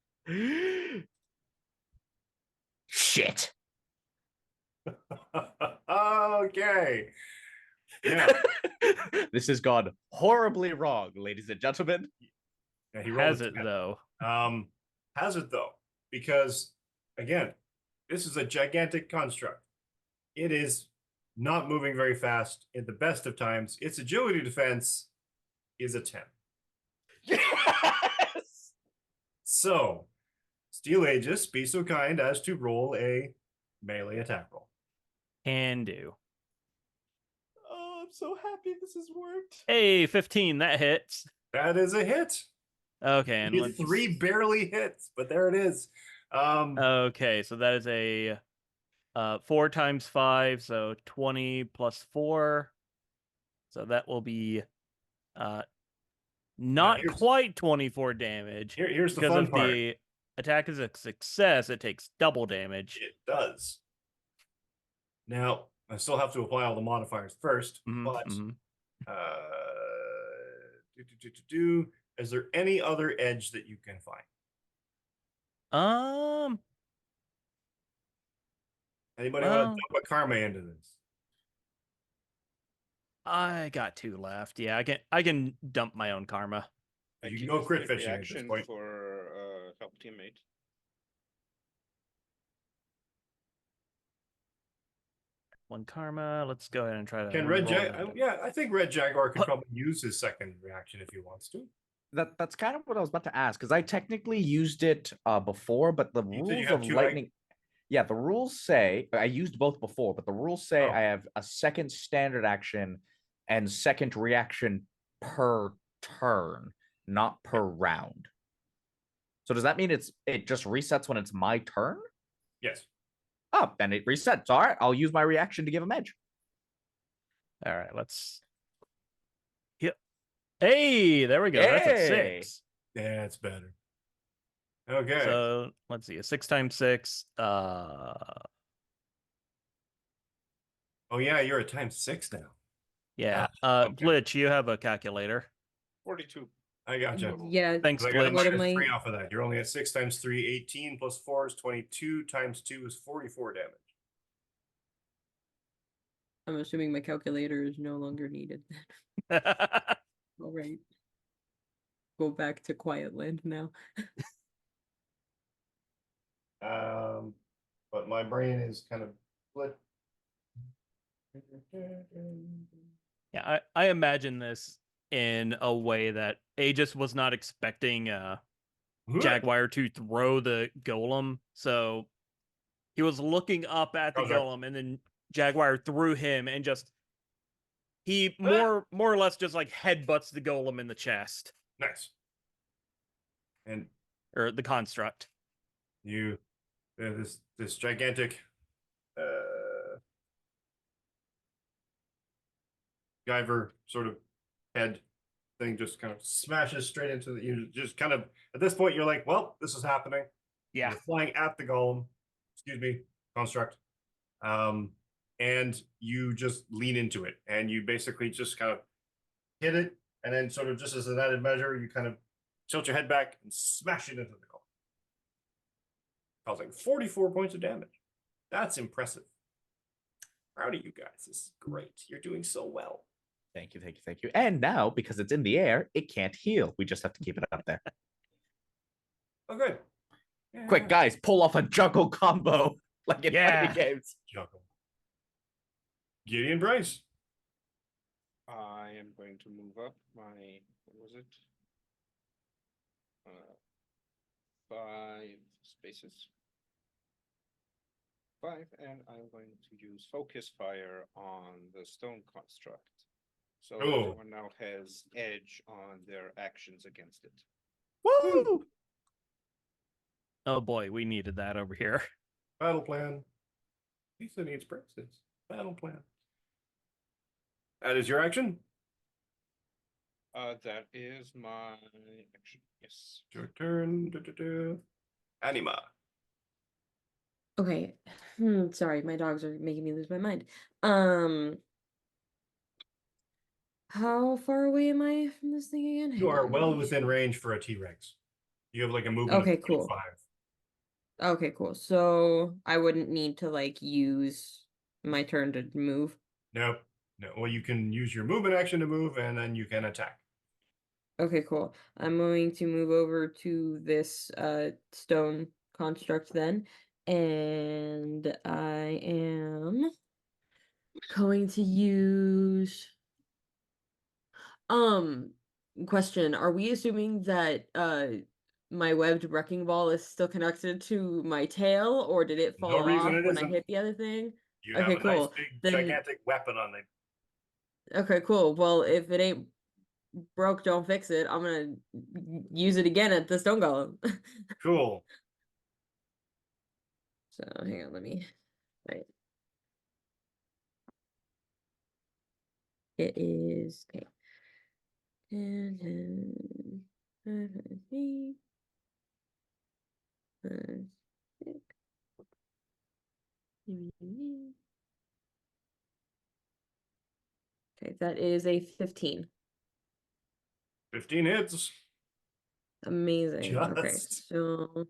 Shit. Okay. Now, This has gone horribly wrong, ladies and gentlemen. yeah, he rolled Has a it 10. though? Has it though? Because again, this is a gigantic construct. It is not moving very fast at the best of times. Its agility defense is a 10. Yes! So, Steel Aegis, be so kind as to roll a melee attack roll. Can do. Oh, I'm so happy this has worked. Hey, 15. That hits. That is a hit. Okay, and You let's... get 3 barely hits, but there it is. Okay, so that is a 4 times 5, so 20 plus 4. So that will be not here's- quite 24 damage. here's the because fun if part. the attack is a success, it takes double damage. It does. Now, I still have to apply all the modifiers first, Mhm, but mhm. is there any other edge that you can find? Anybody want to well- dump a karma into this? I got 2 left. Yeah, I can dump my own karma. You can go crit use the fishing at this reaction point. for help teammate. One karma. Let's go ahead and try to. Can roll Red that. Jaguar? Yeah, I think Red Jaguar could Huh. probably use his second reaction if he wants to. That's kind of what I was about to ask, because I technically used it before, but the You said you rules have of 2 lightning. Yeah, the rules say I used both before, but the rules say Oh. I have a second standard action and second reaction per turn, not per round. So does that mean it just resets when it's my turn? Yes. Oh, then it resets. All right, I'll use my reaction to give him edge. All right, let's. Yep. Hey, there we go. That's a Hey! 6. Yeah, it's better. Okay. So let's see. A 6 times 6. Oh yeah, you're at ×6 now. Yeah. okay. Glitch, you have a calculator. 42. I gotcha. Yeah. Thanks, I got a Glitch. What am -3 I- off of that. You're only at 6 times 3, 18 plus 4 is 22 times 2 is 44 damage. I'm assuming my calculator is no longer needed. All right. Go back to quiet land now. But my brain is kind of split. Yeah, I imagine this in a way that Aegis was not expecting Jaguar to throw the golem, so he was looking up at the Okay. golem, and then Jaguar threw him, and just he more or less just like headbutts the golem in the chest, Nice. And or the construct. you, this gigantic Guyver sort of head thing just kind of smashes straight into the. You just kind of at this point you're like, well, this is happening. Yeah. You're flying at the golem. Excuse me, construct. And you just lean into it, and you basically just kind of hit it, and then sort of just as an added measure, you kind of tilt your head back and smash it into the golem, causing 44 points of damage. That's impressive. Proud of you guys. This is great. You're doing so well. Thank you, thank you, thank you. And now, because it's in the air, it can't heal. We just have to keep it up there. Oh, good. Quick, guys, pull off a juggle combo like in fighting games. Juggle. Gideon Price. I am going to move up my, what was it? 5 spaces. 5, and I'm going to use Focus Fire on the stone construct. So Oh. everyone now has edge on their actions against it. Woo! Oh boy, we needed that over here. Battle plan. Lisa needs princess. Battle plan. That is your action. That is my action. Yes. Your turn. Da-da-da. Anima. Okay. Sorry, my dogs are making me lose my mind. How far away am I from this thing again? You Hang are on, well let me- within range for a T-Rex. You have like a movement Okay, of cool. 25. Okay, cool. So I wouldn't need to like use my turn to move. Nope. No. Well, you can use your movement action to move, and then you can attack. Okay, cool. I'm going to move over to this stone construct then, and I am going to use question, are we assuming that my webbed wrecking ball is still connected to my tail, or did it No fall reason off it when I isn't. hit the other thing? You Okay, have a nice cool. big Then gigantic weapon on it. okay, cool. Well, if it ain't broke, don't fix it. I'm gonna use it again at the stone golem. Cool. So hang on, let me right. It is okay. 10, 10, 5, 3, 5, 6. Okay, that is a 15. 15 hits. Amazing. Okay, Just. so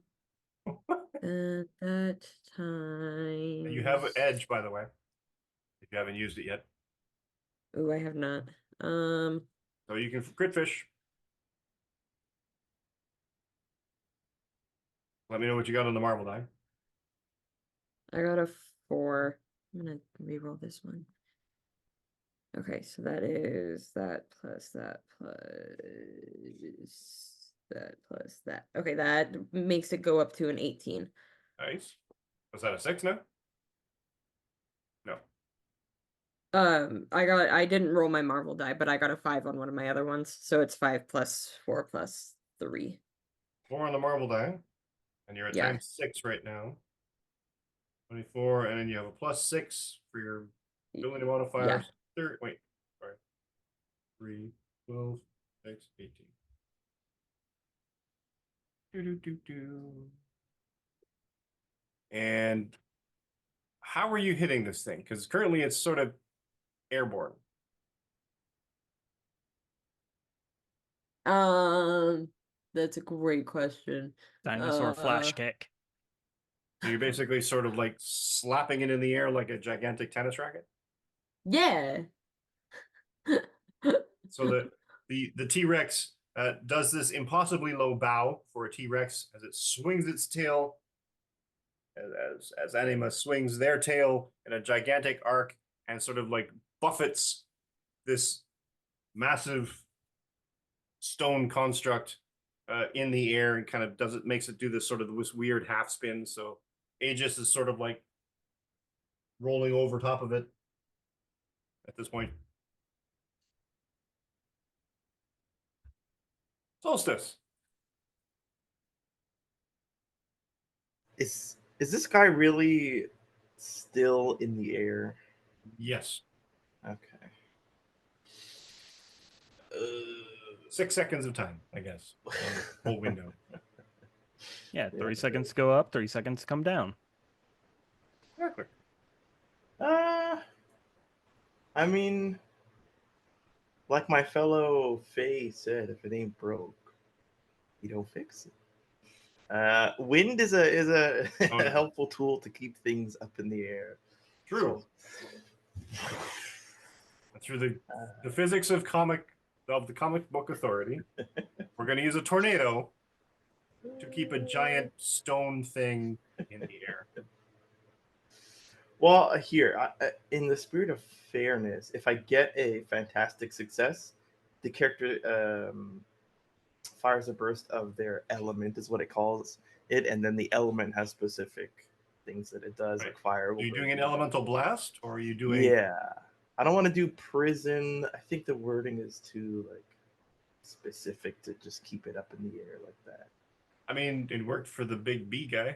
at that You have time. an edge, by the way, if you haven't used it yet. Oh, I have not. So you can crit fish. Let me know what you got on the marble die. I got a 4. I'm gonna reroll this one. Okay, so that is that plus that plus that plus that. Okay, that makes it go up to an 18. Nice. Was that a 6 now? No. I didn't roll my marble die, but I got a 5 on one of my other ones, so it's 5 plus 4 plus 3. 4 on the marble die. And you're at Yeah. times 6 right now. 24, and then you have a plus 6 for your ability modifier. Yeah. Wait, sorry. 3, 12, 6, 18. And how are you hitting this thing? Because currently it's sort of airborne. That's a great question. Dinosaur flash kick. So you're basically sort of like slapping it in the air like a gigantic tennis racket. Yeah. So the T-Rex does this impossibly low bow for a T-Rex as it swings its tail, as Anima swings their tail in a gigantic arc and sort of like buffets this massive stone construct in the air and kind of makes it do this sort of this weird half spin. So Aegis is sort of like rolling over top of it at this point. Solstice. Is this guy really still in the air? Yes. Okay. 6 seconds of time, I guess. Whole window. Yeah, 30 seconds to go up, 30 seconds to come down. Exactly. I mean, like my fellow Faye said, if it ain't broke, you don't fix it. Wind is a Oh, yeah. helpful tool to keep things up in the air. True. So, Through the physics of the comic book authority, we're going to use a tornado to keep a giant stone thing in the air. well, here, in the spirit of fairness, if I get a fantastic success, the character fires a burst of their element, is what it calls it, and then the element has specific things that it does, like fire. Are you doing an elemental blast, or are you doing? Yeah, I don't want to do prison. I think the wording is too like specific to just keep it up in the air like that. I mean, it worked for the big B guy.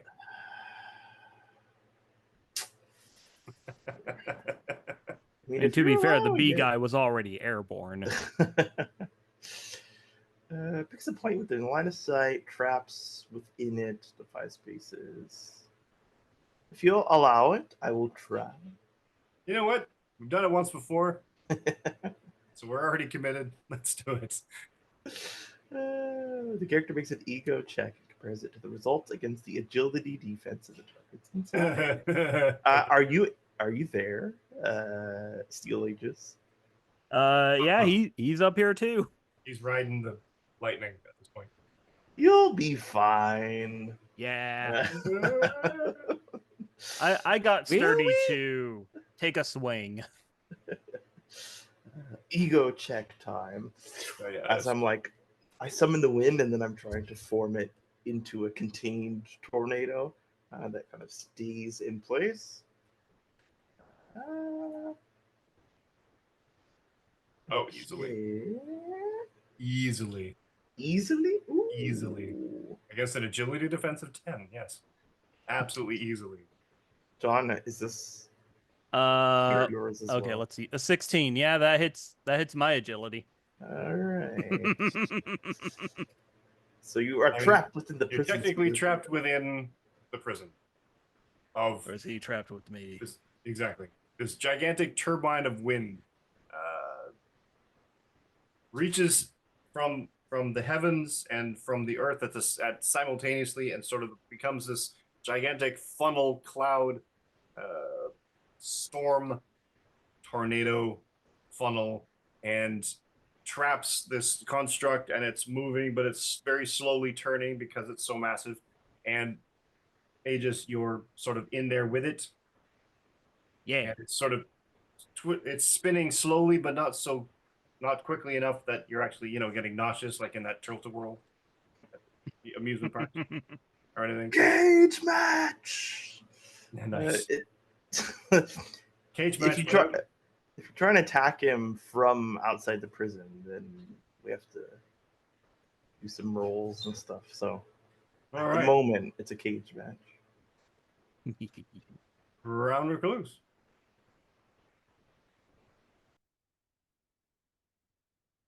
I mean, And if to be you're fair, the allowing B it- guy was already airborne. Picks a point within line of sight, traps within it, defies spaces. If you'll allow it, I will try. You know what? We've done it once before, so we're already committed. Let's do it. The character makes an ego check and compares it to the results against the agility defense of the target's inside. Are you there, Steel Aegis? Yeah, he's up here too. He's riding the lightning at this point. You'll be fine. Yeah. I got sturdy Really? to take a swing. Ego check time. Oh, yeah, As I'm like, I summon the wind and then I'm trying to form it into a contained tornado that kind of stays in place. Oh, easily. Easily. Easily? Ooh. Easily. Against an agility defense of 10, yes. Absolutely easily. John, is this yours as Okay, well? let's see. A 16. Yeah, that hits my agility. All right. So you are I mean, trapped within the You're prison. technically trapped within the prison. Of Or is he trapped with me? this, exactly. This gigantic turbine of wind reaches from the heavens and from the earth at simultaneously, and sort of becomes this gigantic funnel cloud storm tornado funnel, and traps this construct, and it's moving, but it's very slowly turning because it's so massive. And Aegis, you're sort of in there with it, Yeah. and it's sort of it's spinning slowly, but not quickly enough that you're actually getting nauseous, like in that Tilt-A-Whirl amusement park or anything. Cage match. Nice. Cage If match. you try, if you're trying to attack him from outside the prison, then we have to do some rolls and stuff. So All at right. the moment, it's a cage match. Round Recluse.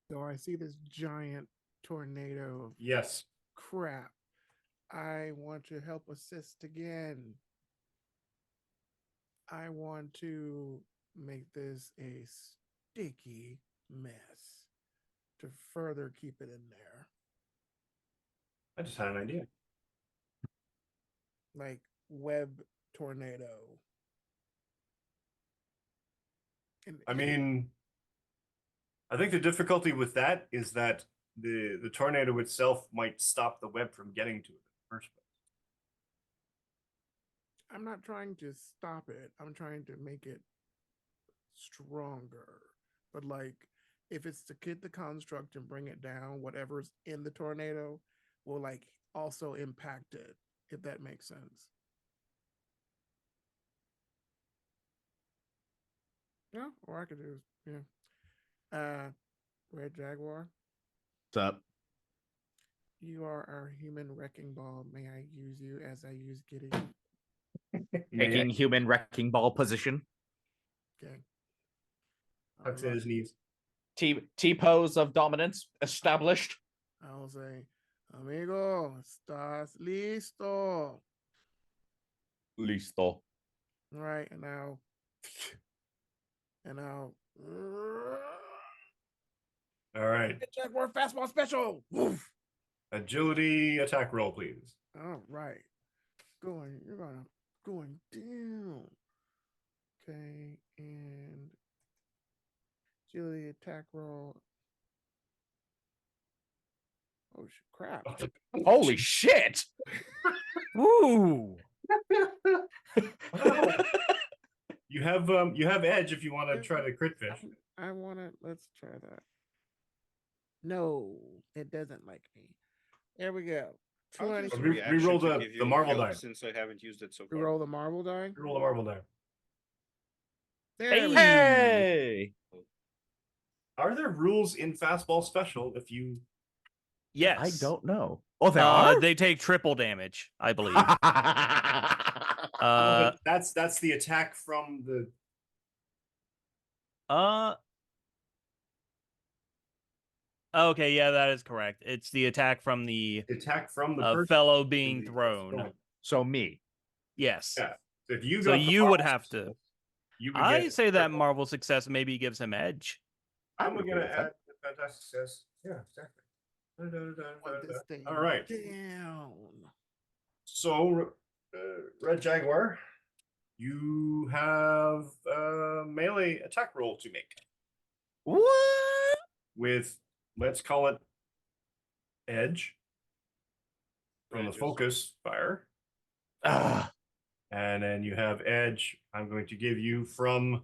So I see this giant tornado of Yes. crap. I want to help assist again. I want to make this a sticky mess to further keep it in there. I just had an idea. Like web tornado. I mean, I think the difficulty with that is that the tornado itself might stop the web from getting to it in the first place. I'm not trying to stop it. I'm trying to make it stronger. But like, if it's to hit the construct and bring it down, whatever's in the tornado will like also impact it, if that makes sense. Yeah, or I could do, yeah. Red Jaguar, What's up? you are our human wrecking ball. May I use you as I use Gideon? Taking human wrecking ball position. Okay. Tucks in his knees. T pose of dominance established. I'll say, amigo, estás listo. Listo. All right, and now, All right. Jaguar fastball special. Woof. Agility attack roll, please. All right, you're going down. Okay, and agility attack roll. Oh crap! Holy shit! Ooh. You have edge if you want to try to crit fish. I want to. Let's try that. No, it doesn't like me. There we go. I'll 20. use a Re- reaction reroll to the- give the you marble help die. since I haven't used it so far. Roll the marble die. Roll the marble die. There we go. Hey! Are there rules in fastball special if you? Yes. I don't know. Oh, there are. They take triple damage, I believe. Oh, but that's the attack from the. Okay, yeah, that is correct. It's the attack from the Attack from the person fellow being the- thrown. So me. Yes. Yeah. So if you So got the you would Marvel have to. success, you would I get say that triple. Marvel success maybe gives him edge. I'm agree gonna with that. add the fantastic success. Yeah, exactly. Want this thing All right. down. So, Red Jaguar, you have a melee attack roll to make What? with, let's call it, edge from the Edges. focus fire. Ah, And then you have edge. I'm going to give you from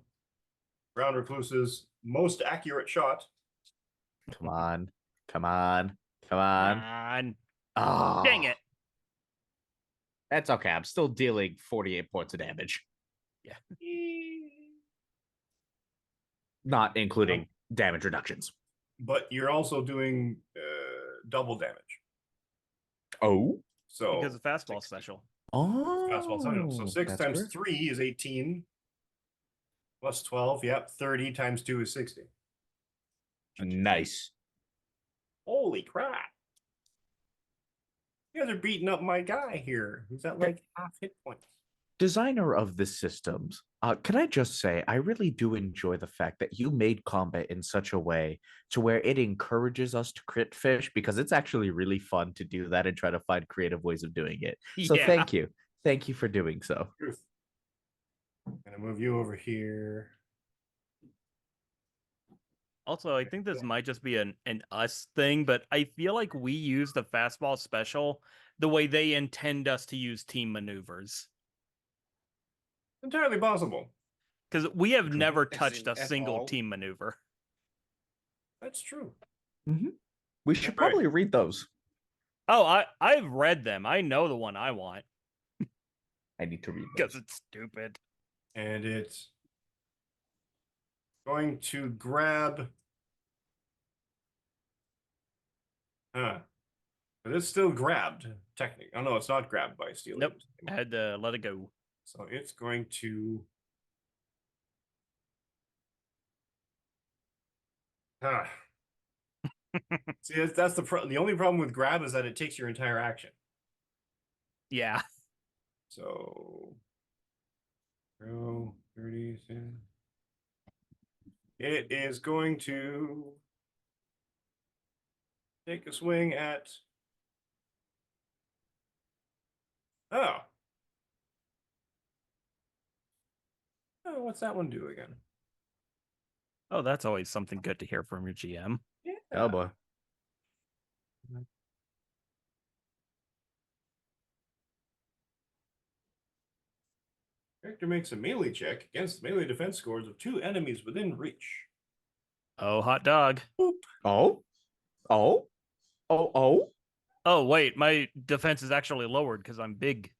Brown Recluse's most accurate shot. come on. Come on. Come on. And Oh, dang it. That's okay. I'm still dealing 48 points of damage. Not including damage reductions. But you're also doing double damage. Oh. So Because of fastball special. Oh. fastball special. So 6 that's times correct. 3 is 18. Plus 12. Yep. 30 times 2 is 60. Nice. Holy crap. You guys are beating up my guy here. He's at like half hit points. Designer of the systems, can I just say, I really do enjoy the fact that you made combat in such a way to where it encourages us to crit fish, because it's actually really fun to do that and try to find creative ways of doing it. So Yeah. thank you. Thank you for doing so. Truth. Gonna move you over here. Also, I think this might just be an us thing, but I feel like we use the fastball special the way they intend us to use team maneuvers. Entirely possible. Because we have True. never As touched in a at single all? team maneuver. That's true. We should Right. probably read those. Oh, I've read them. I know the one I want I need to read because those. it's stupid. And it's going to grab. But it's still grabbed, technically. Oh no, it's not grabbed by steel. Nope. Aegis I anymore. had to let it go. So it's going to. See, that's the only problem with grab is that it takes your entire action. Yeah. So. Row 30. It is going to take a swing at. Oh. Oh, what's that one do again? Oh, that's always something good to hear from your GM. Yeah. Oh boy. Character makes a melee check against melee defense scores of 2 enemies within reach. Oh, hot dog. Oh. Oh. Oh. Oh. Oh, wait, my defense is actually lowered because I'm big.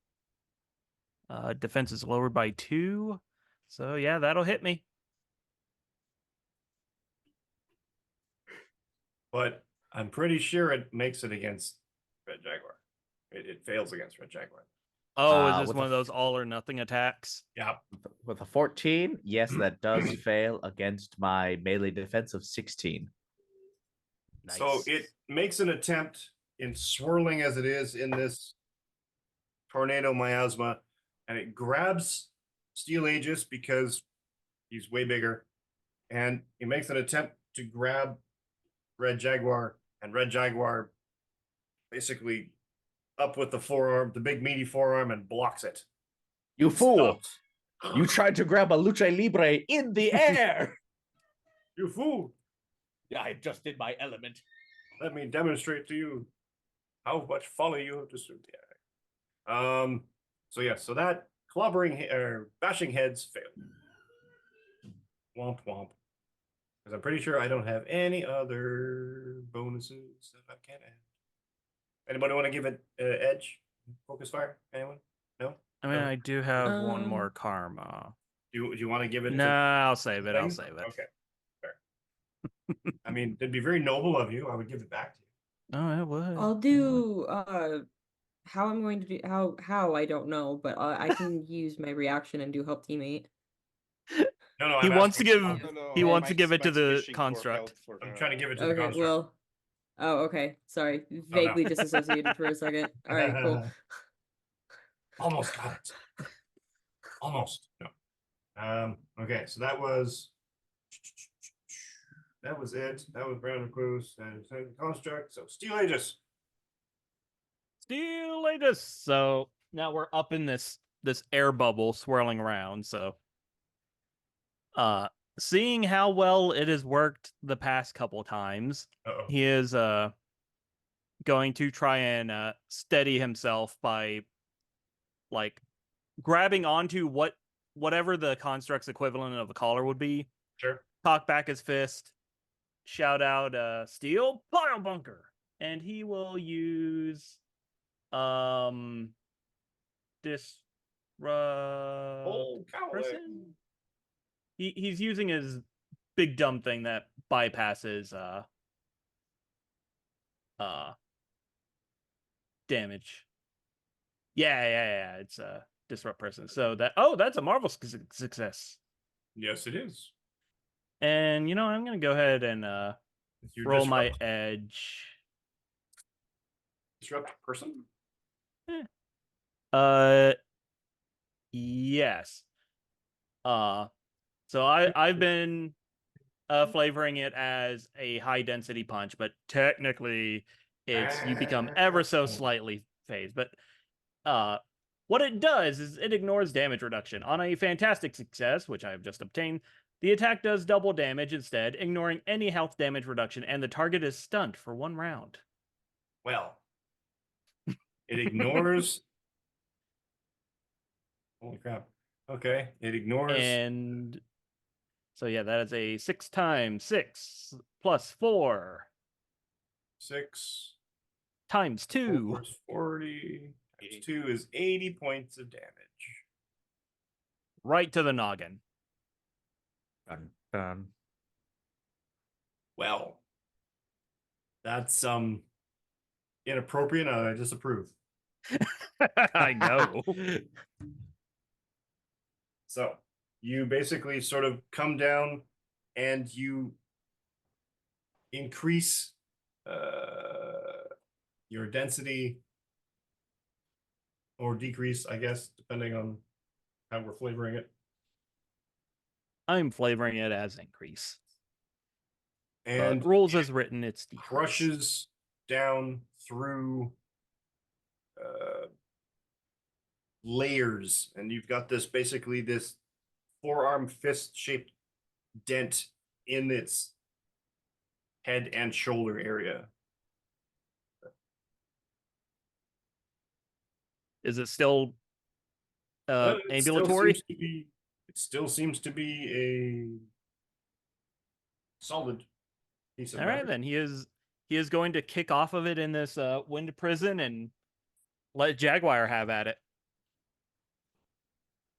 Defense is lowered by 2. So yeah, that'll hit me. But I'm pretty sure it makes it against Red Jaguar. It fails against Red Jaguar. Oh, is this with one a of those all or nothing attacks? Yeah. With a 14, yes, that does fail against my melee defense of 16. Nice. So it makes an attempt in swirling as it is in this tornado miasma, and it grabs Steel Aegis because he's way bigger, and he makes an attempt to grab Red Jaguar, and Red Jaguar basically up with the forearm, the big meaty forearm, and blocks it. You fool! Stops. You tried to grab a lucha libre in the air! You fool! I just did my element. Let me demonstrate to you how much folly you have disturbed. So yeah, so that clobbering or bashing heads failed. Womp womp. Because I'm pretty sure I don't have any other bonuses that I can add. Anybody want to give it edge? Focus fire? Anyone? No? I mean, No? I do have one Um, more karma. Do you want to give it? No, I'll save it. I'll thing? save it. Okay. Fair. I mean, it'd be very noble of you. I would give it back to you. Oh, it would. I'll do how I'm going to do how I don't know, but I can use my reaction and do help teammate. No, He I'm wants to asking- give. No, no, He wants to Mike's- give it to Mike's the fishing for construct. help for, I'm trying to give it to the Okay, construct. well, oh, okay, sorry, vaguely disassociated for a second. All right, cool. Almost got it. Almost. No. Okay, so that was it. That was Brown Recluse and Construct. So Steel Aegis. Steel Aegis. So now we're up in this air bubble swirling around. So, seeing how well it has worked the past couple times, Uh-oh. he is going to try and steady himself by like grabbing onto whatever the construct's equivalent of a collar would be. Sure. Cock back his fist, shout out steel pile bunker, and he will use disrupt Oh, cowlick. person. He's using his big dumb thing that bypasses damage. Yeah. It's disrupt person. So that's a marvel success. Yes, it is. And I'm gonna go ahead and It's your roll my disrupt- edge. disrupt person. Yes. So I've been flavoring it as a high density punch, but technically it's you become ever so slightly phased. But what it does is it ignores damage reduction. On a fantastic success, which I have just obtained, the attack does double damage instead, ignoring any health damage reduction, and the target is stunned for 1 round. Well, it ignores. Holy crap. Okay, it ignores. And so yeah, that is a 6 times 6 plus 4 6 times 2. 4 is 40. Times 2 is 80 points of damage. Right to the noggin. Dun, dun. Well, that's inappropriate and I disapprove. I know. So you basically sort of come down and you increase your density or decrease, I guess, depending on how we're flavoring it. I'm flavoring it as increase. And But rules as written, it's decrease. crushes down through layers, and you've got this basically this forearm fist shaped dent in its head and shoulder area. Is it still But ambulatory? It still seems to be a solid piece of All right, matter. then he is going to kick off of it in this wind prison and let Jaguar have at it.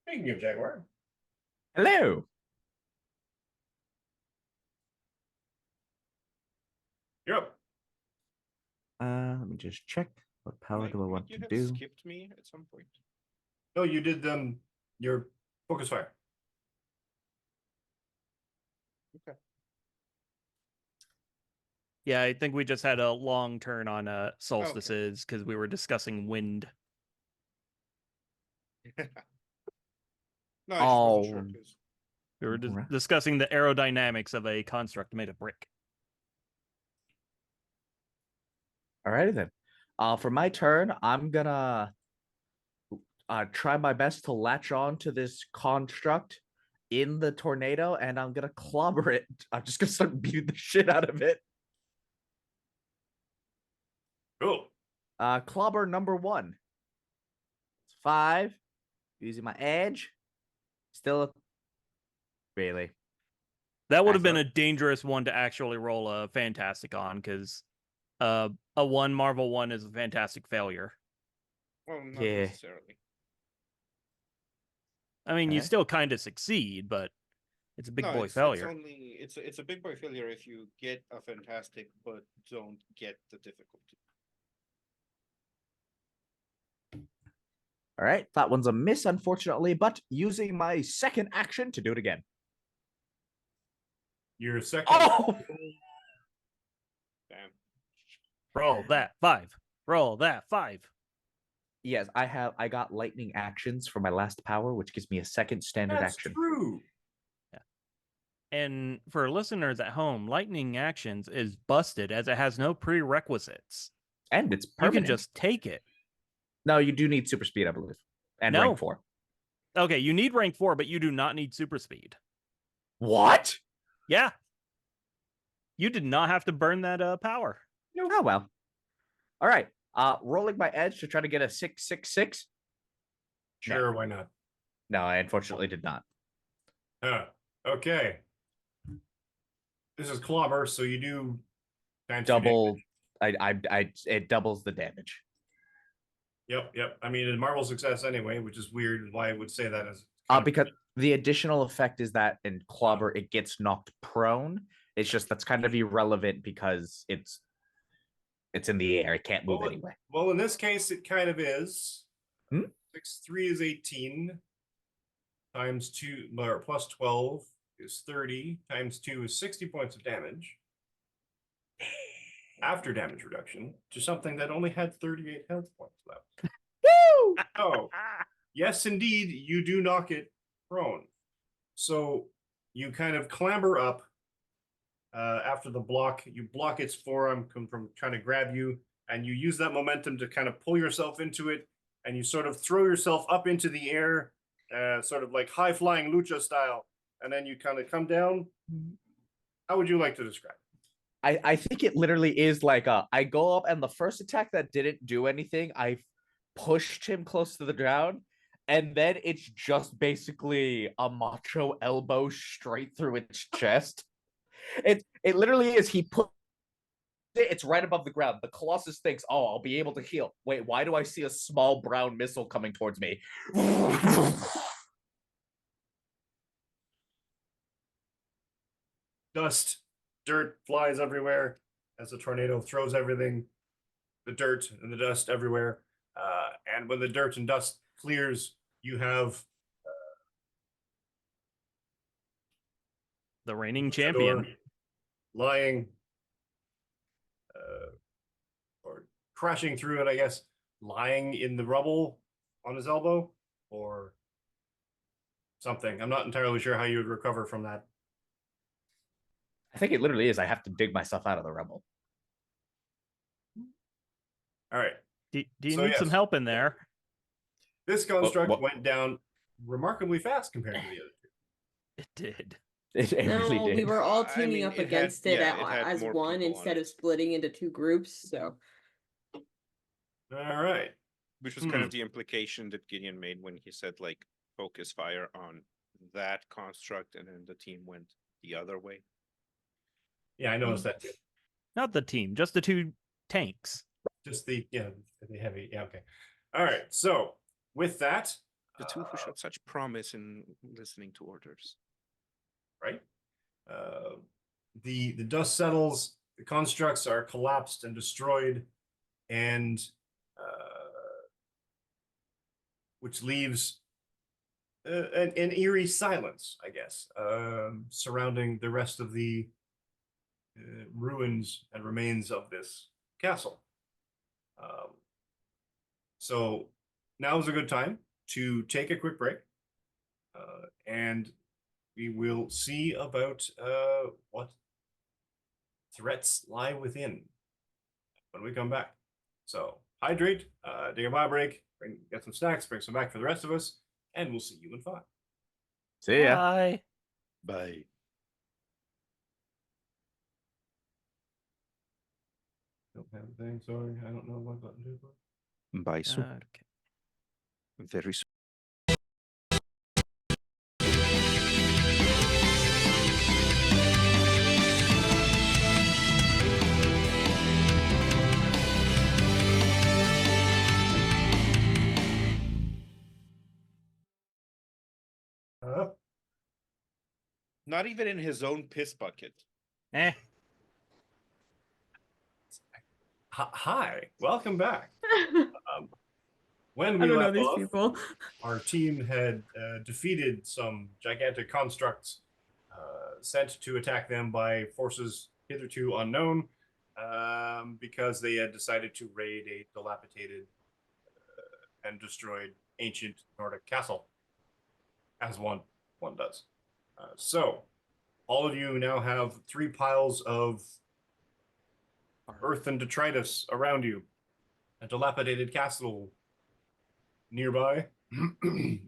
Speaking of Jaguar, Hello. you're up. Let me just check. What power Mike, do I want you to have do? skipped me at some point. No, you did your focus fire. Yeah, I think we just had a long turn on solstices because we were discussing wind. No, I just wasn't sure. Oh. 'Cause We were Right. discussing the aerodynamics of a construct made of brick. Alrighty then. For my turn, I'm gonna try my best to latch on to this construct in the tornado, and I'm gonna clobber it. I'm just gonna start beating the shit out of it. Cool. Clobber number 1. It's 5. Using my edge. Still really. That would have been a Excellent. dangerous one to actually roll a fantastic on because a 1 Marvel 1 is a fantastic failure. well, not Yeah. necessarily. I mean, you Okay. still kind of succeed, but It's a big No, boy it's failure. only it's a big boy failure if you get a fantastic but don't get the difficulty. All right, that one's a miss, unfortunately, but using my second action to do it again. Your second. Oh! Damn. Roll that 5. Roll that 5. Yes, I got lightning actions for my last power, which gives me a second standard That's action. true. And for listeners at home, lightning actions is busted as it has no prerequisites. And it's You permanent. can just take it. No, you do need super speed, I believe. And No. rank 4. Okay, you need rank 4, but you do not need super speed. What? Yeah. You did not have to burn that power. Oh well. All right. Rolling my edge to try to get a 666. Sure, why not? No, I unfortunately did not. Okay. This is clobber, so you do times 2 Double. It doubles the damage. Yep. I mean, a marble success anyway, which is weird. Why I would say that as Because the additional effect is that in clobber it gets knocked prone. It's just that's kind of irrelevant because it's in the air. It can't move anyway. Well, in this case, it kind of is. Hmm? 6 3 is 18 times 2 or plus 12 is 30 times 2 is 60 points of damage. After damage reduction to something that only had 38 health points left. Woo! Oh, yes, indeed, you do knock it prone. So you kind of clamber up after the block. You block its forearm from trying to grab you, and you use that momentum to kind of pull yourself into it, and you sort of throw yourself up into the air, sort of like high-flying lucha style, and then you kind of come down. How would you like to describe it? I think it literally is like I go up and the first attack that didn't do anything, I pushed him close to the ground, and then it's just basically a macho elbow straight through its chest. It literally is. He put it's right above the ground. The Colossus thinks, "Oh, I'll be able to heal." Wait, why do I see a small brown missile coming towards me? Dust, dirt flies everywhere as the tornado throws everything, the dirt and the dust everywhere. And when the dirt and dust clears, you have The reigning champion. lying or crashing through it, I guess, lying in the rubble on his elbow or something. I'm not entirely sure how you would recover from that. I think it literally is. I have to dig myself out of the rubble. All right. Do you So, need some yes. help in there? This construct what- went down remarkably fast compared to the other two. It did. It really No, did. we were all I teaming mean, up it had- against it, yeah, it had as more one people on instead it. of splitting into 2 groups. So All right. Which was kind of the implication that Gideon made when he said like focus fire on that construct and then the team went the other way. Yeah, I noticed that too. Not the team, just the 2 tanks. Just the heavy. Yeah, okay. All right. So with that, The two who showed such promise in listening to orders. right? The dust settles, the constructs are collapsed and destroyed, and which leaves an eerie silence, I guess, surrounding the rest of the ruins and remains of this castle. So now is a good time to take a quick break, and we will see about what threats lie within when we come back. So hydrate, take a bio break, get some snacks, bring some back for the rest of us, and we'll see you in 5. See ya. Bye. Bye. Don't have a thing, sorry, I don't know what button to put. Bye soon. Okay. Very soon. Not even in his own piss bucket. Eh. Hi, welcome back. When I we don't know left these off, people. our team had defeated some gigantic constructs sent to attack them by forces hitherto unknown because they had decided to raid a dilapidated and destroyed ancient Nordic castle, as one does. So, all of you now have 3 piles of earth and detritus around you, a dilapidated castle nearby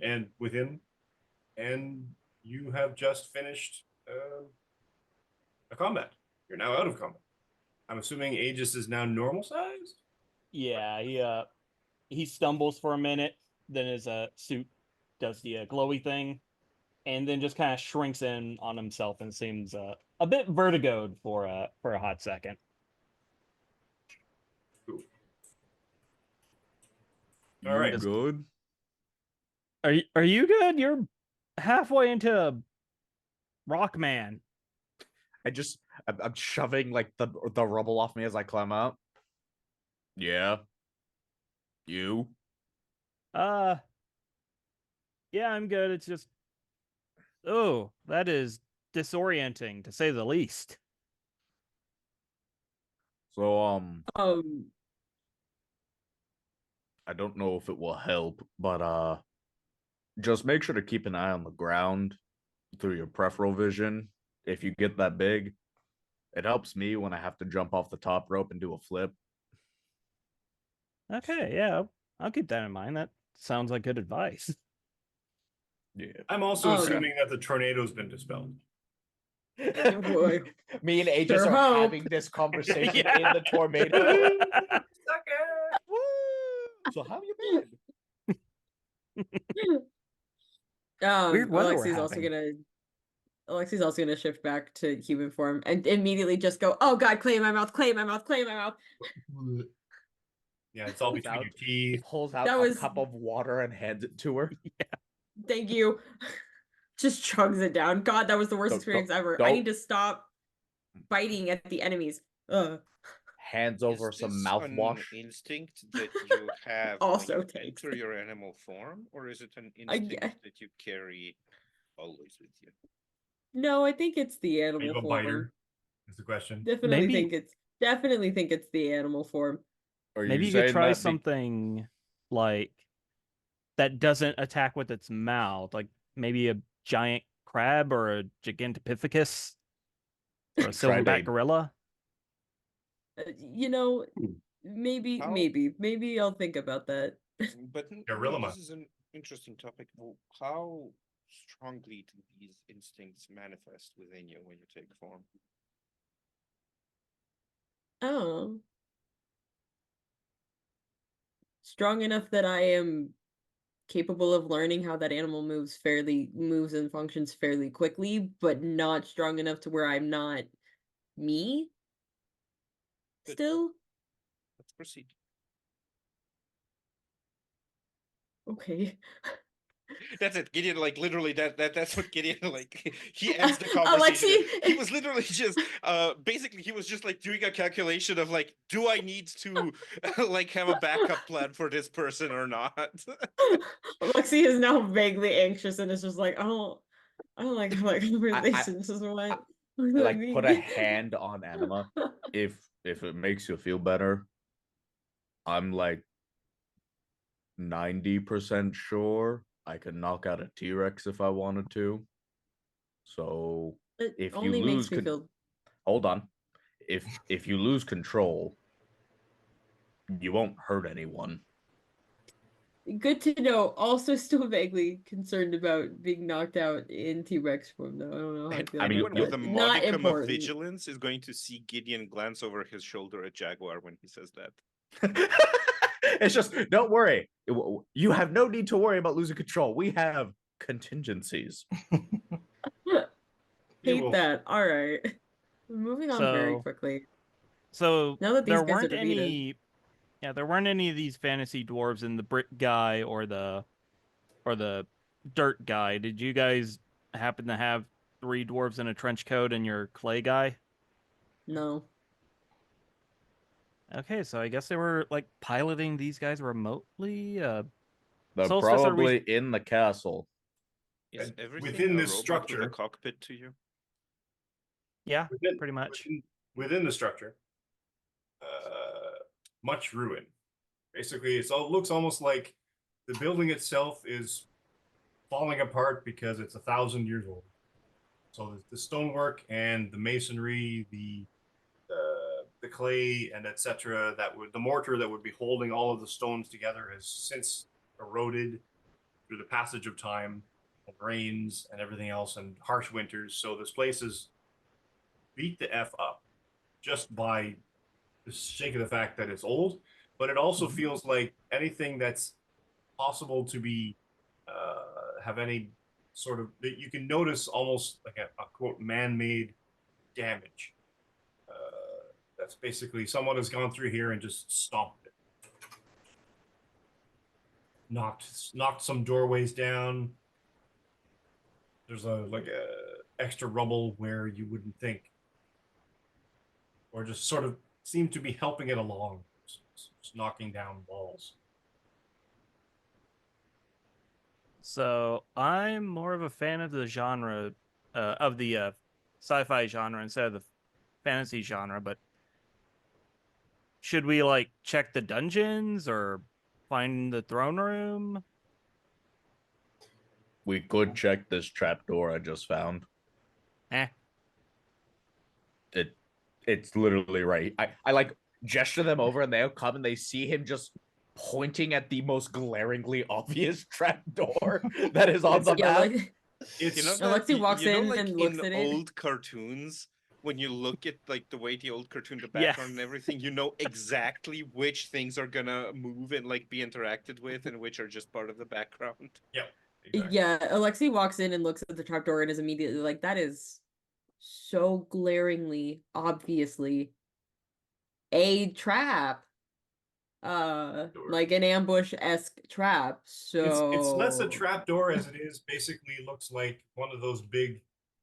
and within, and you have just finished a combat. You're now out of combat. I'm assuming Aegis is now normal sized? Yeah, he stumbles for a minute, then his suit does the glowy thing, and then just kind of shrinks in on himself and seems a bit vertigoed for a hot second. Cool. All right. Good. Are you good? You're halfway into Rockman. I'm shoving like the rubble off me as I climb out. Yeah. You? Yeah, I'm good. It's just, oh, that is disorienting to say the least. So Um, I don't know if it will help, but just make sure to keep an eye on the ground through your peripheral vision. If you get that big, it helps me when I have to jump off the top rope and do a flip. Okay, yeah, I'll keep that in mind. That sounds like good advice. Yeah. I'm also Oh, assuming that the tornado's been dispelled. boy. Me and Aegis Sure are hope. having this conversation Yeah. in the tornado. Woo! So how you been? Weird weather we're Alexi's also gonna shift back to human form and immediately just go, oh god, clay in my mouth, clay in my mouth, clay in my mouth. Yeah, it's all between your teeth. Pulls out That a was- cup of water and hands it to her. Thank you. Just chugs it down. God, that was the worst Don't- experience ever. I don't- need to stop biting at the enemies. Ugh. Hands over Is some this mouthwash. an instinct that you have Also when you takes. enter your animal form, or is it an I instinct gue- that you carry always with you? No, I think it's the Are animal you a form. biter? Is the question. Definitely Maybe- think it's the animal form. Are Maybe you saying could try that something like that doesn't attack with its mouth, like maybe a giant crab or a gigantopithecus or a silverback Tridade. gorilla. You know, Hmm. maybe How- maybe I'll think about that. But Gorilla. this is an interesting topic. How strongly do these instincts manifest within you when you take form? Oh. Strong enough that I am capable of learning how that animal moves and functions fairly quickly, but not strong enough to where I'm not me. Good. Still? Let's proceed. Okay. That's it. Gideon, like literally, that's what Gideon like. He ends the Alexi- conversation. He was literally just, basically, he was just like doing a calculation of like, do I need to like have a backup plan for this person or not? Lexi is now vaguely anxious and is just like, I don't like how that conversation just went. I like put a hand on Anima. If it makes you feel better, I'm like 90% sure I could knock out a T-Rex if I wanted to. So It if you only lose makes me feel hold on. If you lose control, you won't hurt anyone. good to know. Also, still vaguely concerned about being knocked out in T-Rex form, though. I don't know how I And feel I mean, about Anyone with that. a Not modicum of important. vigilance is going to see Gideon glance over his shoulder at Jaguar when he says that. It's just don't worry. You have no need to worry about losing control. We have contingencies. Hate will- that. All right. Moving on very So- quickly. So Now that these there guys are weren't defeated. there weren't any of these fantasy dwarves in the brick guy or the dirt guy. Did you guys happen to have three dwarves in a trench coat and your clay guy? No. Okay, so I guess they were like piloting these guys remotely. They're Solstice, are we- probably in the castle. Is And everything within a this robot with a structure- cockpit to you? Yeah, Within, pretty much. within the structure, much ruin. Basically, it looks almost like the building itself is falling apart because it's 1,000 years old. So the stonework and the masonry, the clay and etc. The mortar that would be holding all of the stones together has since eroded through the passage of time and rains and everything else and harsh winters. So this place is beat the F up just by the sake of the fact that it's old, but it also feels like anything that's possible to be have any sort of that you can notice almost like a quote man-made damage. That's basically someone has gone through here and just stomped it, knocked some doorways down. There's a extra rubble where you wouldn't think, or just sort of seem to be helping it along, just knocking down walls. So I'm more of a fan of the genre, of the sci-fi genre instead of the fantasy genre. But should we like check the dungeons or find the throne room? We could check this trapdoor I just found. Eh. It's literally right. I like gesture them over and they'll come and they see him just pointing at the most glaringly obvious trapdoor that is on the Yeah, map. like It's You know, Alexi walks in like and looks in at it. old cartoons, when you look at like the way the old cartoon, the Yeah. background and everything, you know exactly which things are gonna move and like be interacted with, and which are just part of the background. exactly. Yeah, Alexi walks in and looks at the trapdoor and is immediately like, that is so glaringly, obviously a trap. Like an ambush-esque trap. So It's less a trapdoor as it is basically looks like one of those big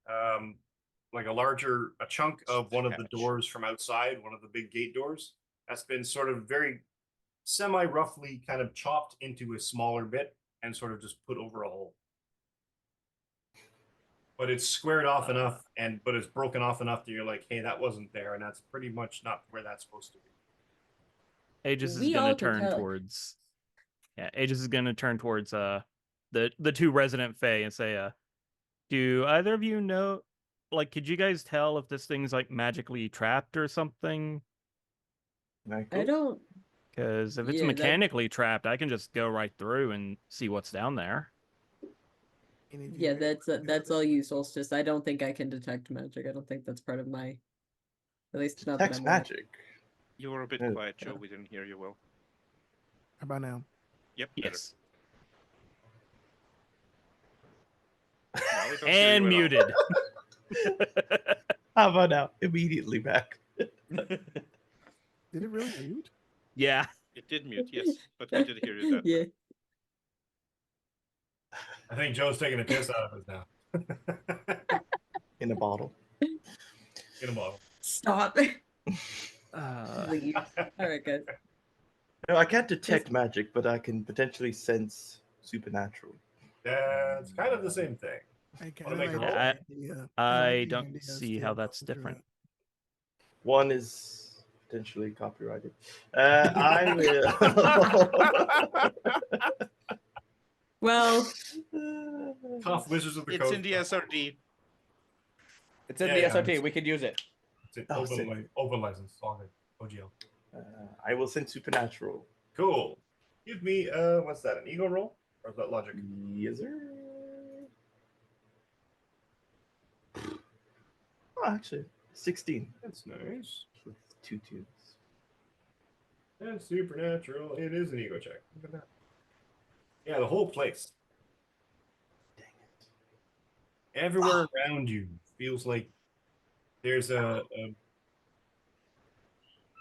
like a chunk of one of the Hatch. doors from outside, one of the big gate doors that's been sort of very semi roughly kind of chopped into a smaller bit and sort of just put over a hole. But it's squared off enough but it's broken off enough that you're like, hey, that wasn't there, and that's pretty much not where that's supposed to be. Aegis is We gonna all can turn tell. towards. Yeah, Aegis is gonna turn towards the two resident Fae and say, do either of you know, like, could you guys tell if this thing's like magically trapped or something? I don't. Because if it's Yeah, that- mechanically trapped, I can just go right through and see what's down there. Yeah, that's all you, Solstice. I don't think I can detect magic. I don't think that's part of my. At least not that Text I'm aware. magic. You were a bit Yeah. quiet, Joe. We didn't hear you well. How about now? Yep. Better. Yes. Now we don't hear And you at all. muted. How about now? Immediately back. Did it really mute? Yeah. It did mute, yes, but we did hear you that. Yeah. I think Joe's taking a piss out of us now. In a bottle. In a bottle. Stop. Uh, Leave. All right, guys. No, I can't detect magic, but I can potentially sense supernatural. That's kind of the same thing. I kind Wanna make a of roll? like the idea. I like the don't idea of see still how that's going through different. it. One is potentially copyrighted. I Well, will. Tough Wizards of the It's Coast. in the SRD. It's in Yeah, the yeah, SRT. it's- We can use it. It's an Oh, open, sick. open license. All good. OGL. I will send supernatural. Cool. Give me what's that? An ego roll? Or is that logic? Yes, sir. Oh, actually, 16 That's nice. with 2 twos. That's supernatural. It is an ego check. Look at that. Yeah, the whole place. Dang it. Everywhere around you feels like there's I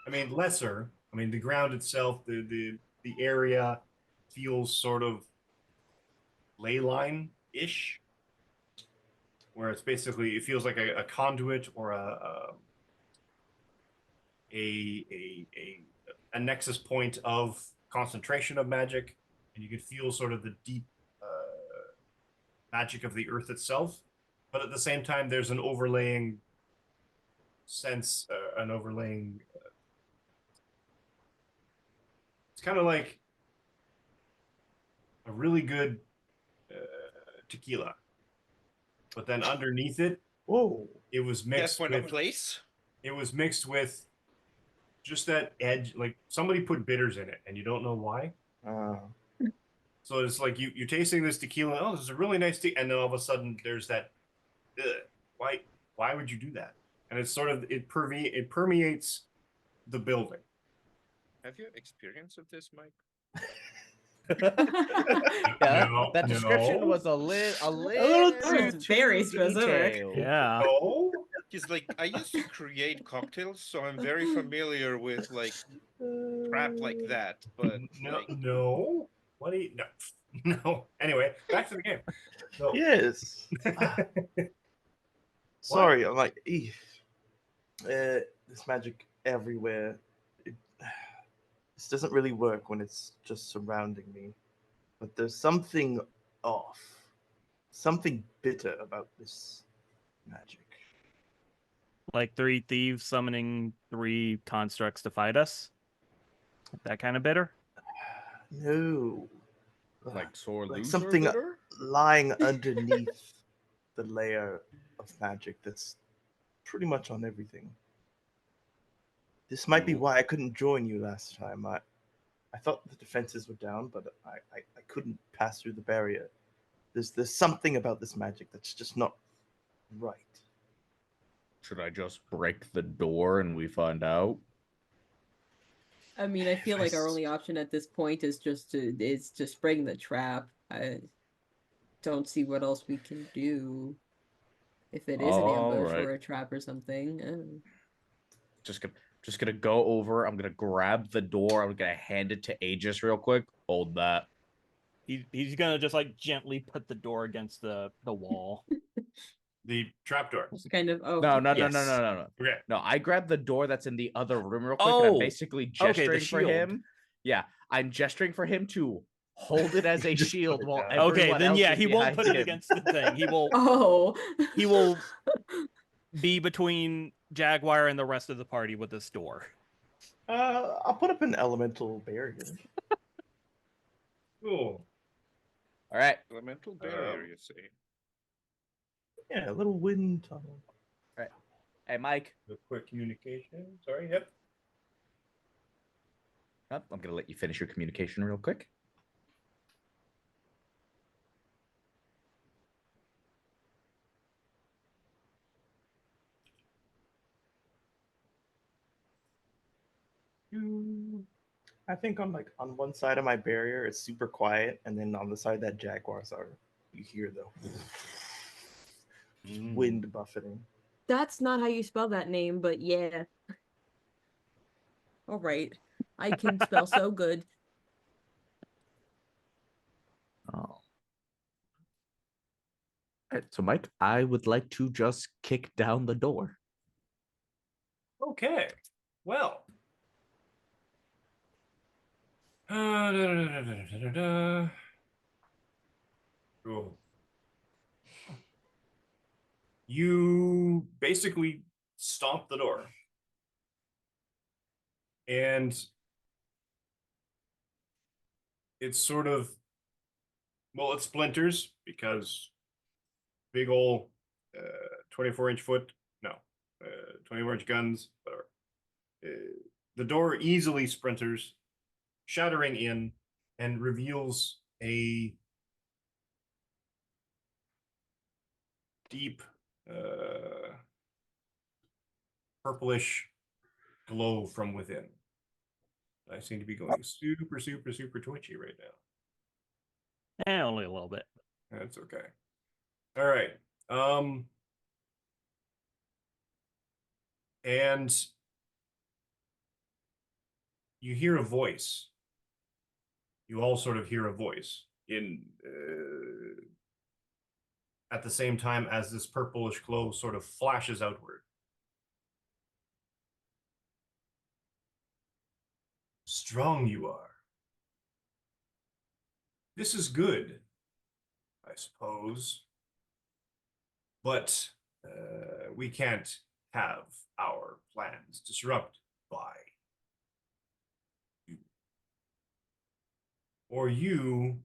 mean, lesser. I mean, the ground itself, the area feels sort of ley line ish, where it's basically it feels like a conduit or a nexus point of concentration of magic, and you can feel sort of the deep magic of the earth itself, but at the same time there's an overlaying sense, it's kind of like a really good tequila, but then underneath it, Whoa. it was Yes, mixed when a with place. it was mixed with just that edge, like somebody put bitters in it and you don't know why. So it's like you're tasting this tequila. Oh, this is a really nice tea, and then all of a sudden there's that. Why would you do that? And it's sort of it permeates the building. Have you experience of this, Mike? Yeah, No, that description no. was a little That was too very specific. detailed. Yeah. No. He's like, I used to create cocktails, so I'm very familiar with like crap like that. But No, like, no. What do you no? No. Anyway, back to the game. So, Yes. Sorry, I'm like, there's magic everywhere. This doesn't really work when it's just surrounding me. But there's something off. Something bitter about this magic. Like 3 thieves summoning 3 constructs to fight us. That kind of bitter. No. Like sore Like loser something bitter? lying underneath the layer of magic that's pretty much on everything. This might be why I couldn't join you last time. I thought the defenses were down, but I couldn't pass through the barrier. There's something about this magic that's just not right. Should I just break the door and we find out? I mean, I feel like our only option at this point is just to spring the trap. I don't see what else we can do. If it is an ambush Alright. or a trap or something. Just gonna go over. I'm gonna grab the door. I'm gonna hand it to Aegis real quick. Hold that. He's gonna just like gently put the door against the wall. the trapdoor. Just kind of No. Yes. Okay. No, I grabbed the door that's in the other room real quick, and I'm Oh, basically okay, the gesturing for shield. him. Yeah, I'm gesturing for him to hold it as a Just shield put it while down. everyone Okay, then else yeah, is he won't behind put it him. against the thing. He will Oh. he will be between Jaguar and the rest of the party with this door. I'll put up an elemental barrier. Cool. All right. elemental barrier, you say? Yeah, a little wind tunnel. Hey, Mike. The quick communication. Sorry. Yep. Oh, I'm gonna let you finish your communication real quick. I think on one side of my barrier it's super quiet, and then on the side that Jaguars are, you hear the wind buffeting. That's not how you spell that name, but yeah. All right. I can spell so good. Oh. All right, so Mike, I would like to just kick down the door. Okay. Well. Cool. You basically stomp the door. And it's sort of, well, it splinters because big ol' 24-inch foot, no, 24-inch guns, whatever. The door easily splinters, shattering in, and reveals a deep purplish glow from within. I seem to be going super, super, super twitchy right now. Only a little bit. That's okay. All right. And you hear a voice. You all sort of hear a voice in at the same time as this purplish glow sort of flashes outward. Strong you are. This is good, I suppose. But we can't have our plans disrupted by you. Or you,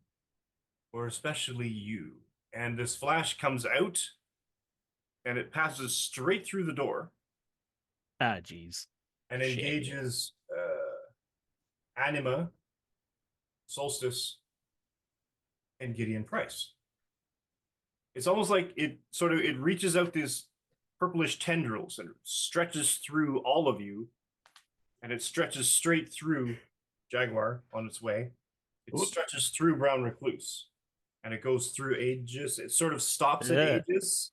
or especially you. And this flash comes out, and it passes straight through the door. Ah, jeez. And Shade. engages Anima, Solstice, and Gideon Price. It's almost like it reaches out these purplish tendrils and stretches through all of you, and it stretches straight through Jaguar on its way. It stretches through Brown Recluse, and it goes through Aegis. It sort of stops at Aegis,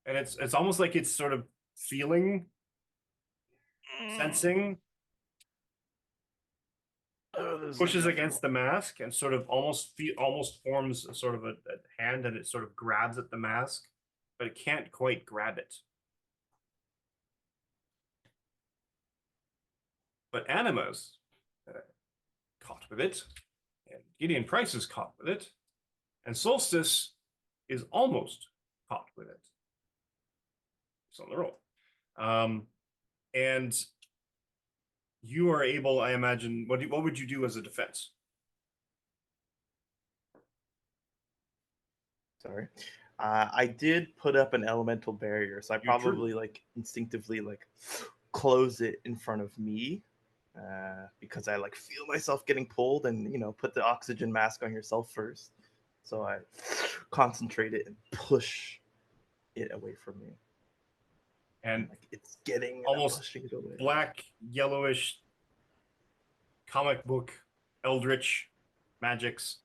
and it's almost like it's sort of feeling, sensing, pushes against the mask, and sort of almost forms a sort of a hand, and it sort of grabs at the mask, but it can't quite grab it. But Anima's caught with it, and Gideon Price is caught with it, and Solstice is almost caught with it. It's on the roll. And you are able, I imagine, what would you do as a defense? Sorry. I did put up an elemental barrier, so I probably like instinctively like close it in front of me because I like feel myself getting pulled, and put the oxygen mask on yourself first. So I concentrate it and push it away from me. And like it's getting almost pushing it away. Black, yellowish, comic book, eldritch magics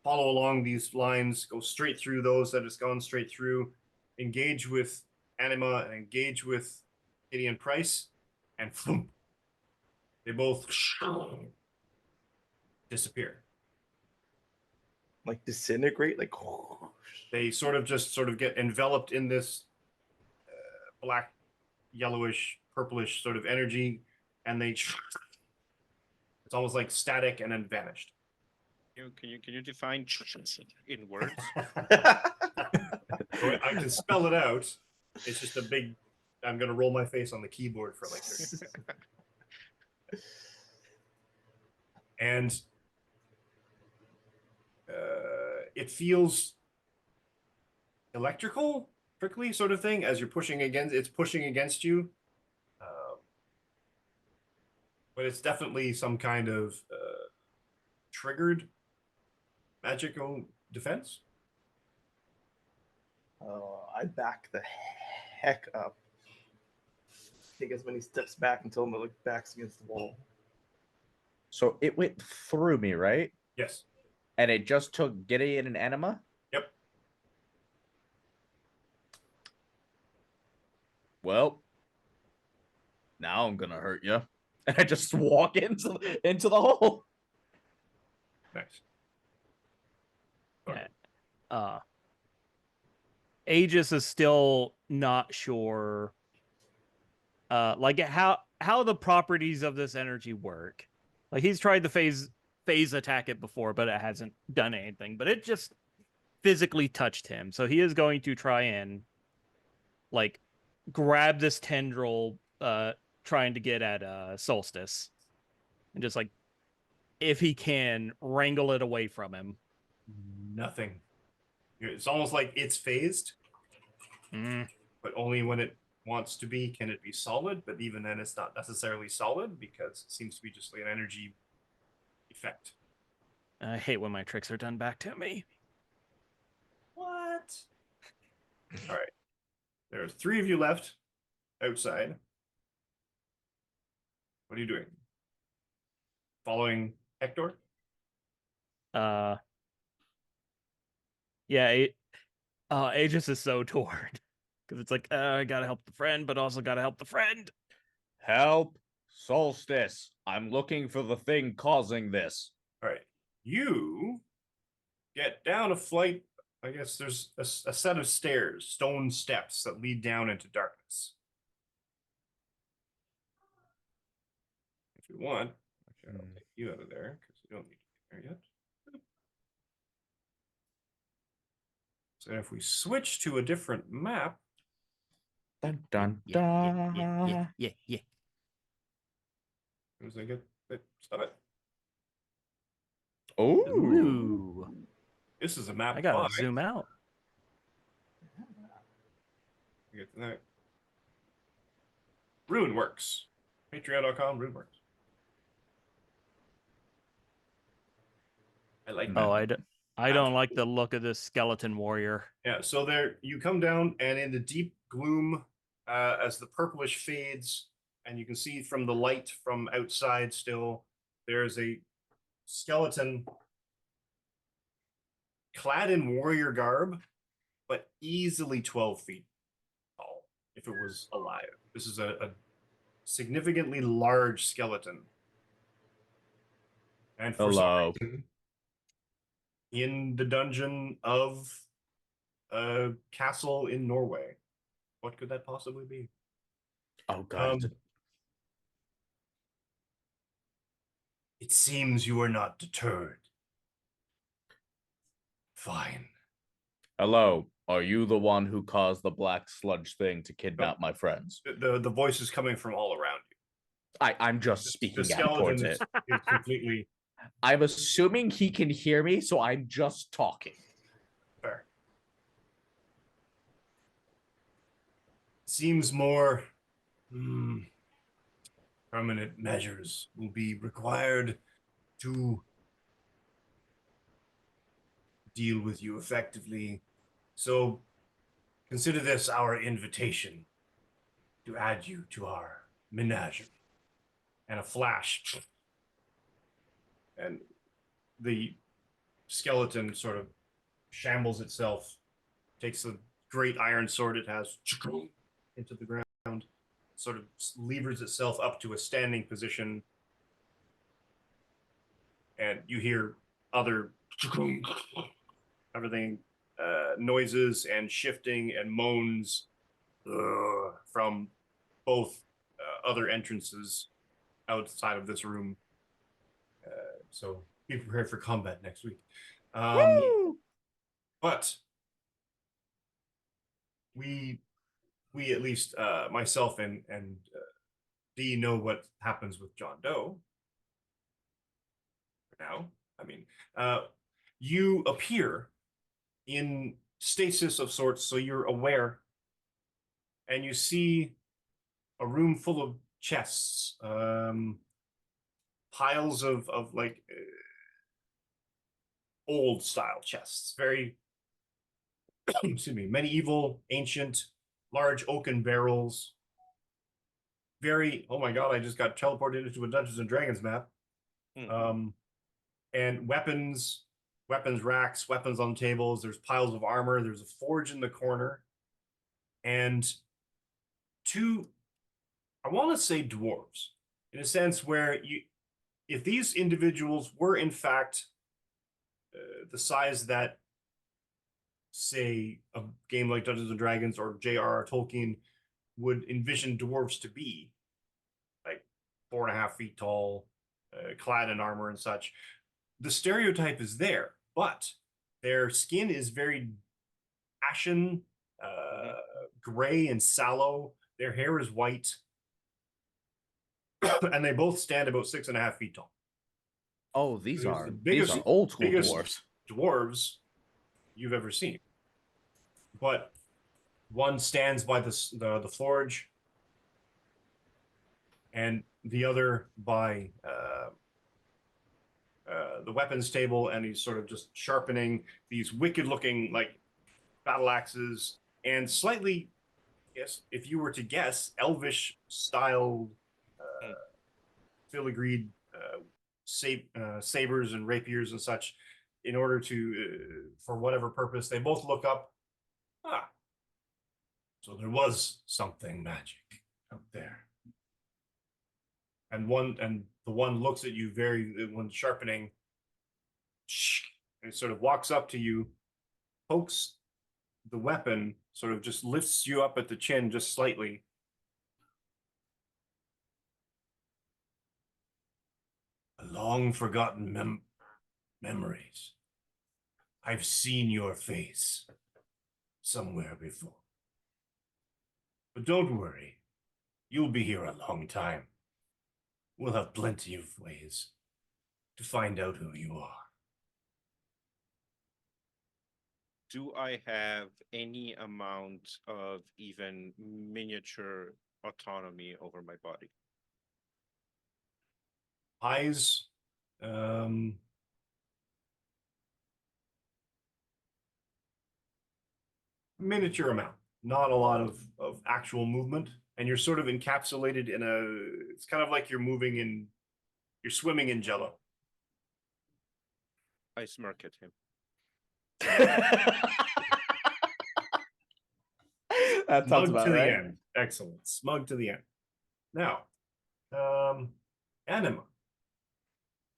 follow along these lines, go straight through those that it's gone straight through, engage with Anima and engage with Gideon Price, and floom, they both disappear. Like disintegrate, like they sort of get enveloped in this black, yellowish, purplish sort of energy, and it's almost like static and then vanished. Can you define in words? I can spell it out. It's just a big. I'm gonna roll my face on the keyboard for like 30 seconds. And it feels electrical, prickly sort of thing as you're pushing against. It's pushing against you, but it's definitely some kind of triggered magical defense. I back the heck up. Take as many steps back until my back's against the wall. So it went through me, right? Yes. And it just took Gideon and Anima? Yep. Well, now I'm gonna hurt you. And I just walk into the hole. Nice. Yeah. Aegis is still not sure like how the properties of this energy work. Like he's tried to phase attack it before, but it hasn't done anything. But it just physically touched him. So he is going to try and like grab this tendril trying to get at Solstice. And just like if he can wrangle it away from him. Nothing. It's almost like it's phased, but only when it wants to be can it be solid. But even then, it's not necessarily solid because it seems to be just like an energy effect. I hate when my tricks are done back to me. What? All right. There's 3 of you left outside. What are you doing? Following Hector? Yeah, Aegis is so torn because it's like I gotta help the friend, but also gotta help the friend. Help Solstice. I'm looking for the thing causing this. All right. You get down a flight. I guess there's a set of stairs, stone steps that lead down into darkness. If you want, actually, I'll take you out of there because you don't need to be there yet. So if we switch to a different map, Dun, dun, Yeah. as I get it, stop it. Oh, Ooh. This is a map. I gotta by- zoom out. Get to that. RuneWorks. Patreon.com, RuneWorks. I like that. Oh, I don't like the look of this skeleton warrior. Yeah, so there you come down, and in the deep gloom, as the purplish fades, and you can see from the light from outside still, there's a skeleton clad in warrior garb, but easily 12 feet tall if it was alive. This is a significantly large skeleton. And for some hello. reason, in the dungeon of a castle in Norway. What could that possibly be? Oh god. It seems you are not deterred. Fine. Hello. Are you the one who caused the black sludge thing to kidnap my friends? The voice is coming from all around you. I'm just The speaking out towards skeleton it. is completely I'm assuming he can hear me, so I'm just talking. fair. Seems more permanent measures will be required to deal with you effectively. So consider this our invitation to add you to our menagerie. And a flash. And the skeleton sort of shambles itself, takes the great iron sword it has into the ground, sort of levers itself up to a standing position. And you hear other everything, noises and shifting and moans from both other entrances outside of this room. So be prepared for combat next week. But we at least myself and Dee know what happens with John Doe. For now, I mean, you appear in stasis of sorts, so you're aware, and you see a room full of chests, piles of like old style chests, very excuse me, medieval, ancient, large oaken barrels. Very, oh my god, I just got teleported into a Dungeons and Dragons map. And weapons racks, weapons on tables. There's piles of armor. There's a forge in the corner, and two, I want to say dwarves, in a sense where if these individuals were in fact the size that, say, a game like Dungeons and Dragons or J.R.R. Tolkien would envision dwarves to be, like 4.5 feet tall, clad in armor and such, the stereotype is there, but their skin is very ashen, gray and sallow. Their hair is white, and they both stand about 6.5 feet tall. Oh, these These are the biggest- old school biggest dwarves. Dwarves you've ever seen. But one stands by the forge, and the other by the weapons table, and he's sort of just sharpening these wicked-looking like battle axes and slightly, yes, if you were to guess, elvish styled filigreed sabers and rapiers and such, in order to, for whatever purpose, they both look up. So there was something magic out there. And the one looks at you when sharpening. And he sort of walks up to you, pokes the weapon, sort of just lifts you up at the chin just slightly. A long forgotten memories. I've seen your face somewhere before. But don't worry, you'll be here a long time. We'll have plenty of ways to find out who you are. Do I have any amount of even miniature autonomy over my body? Eyes, miniature amount, not a lot of actual movement. And you're sort of encapsulated in it's kind of like you're swimming in jello. I smirk at him. That sounds Smug about to right. the end. Excellent. Smug to the end. Now, Anima,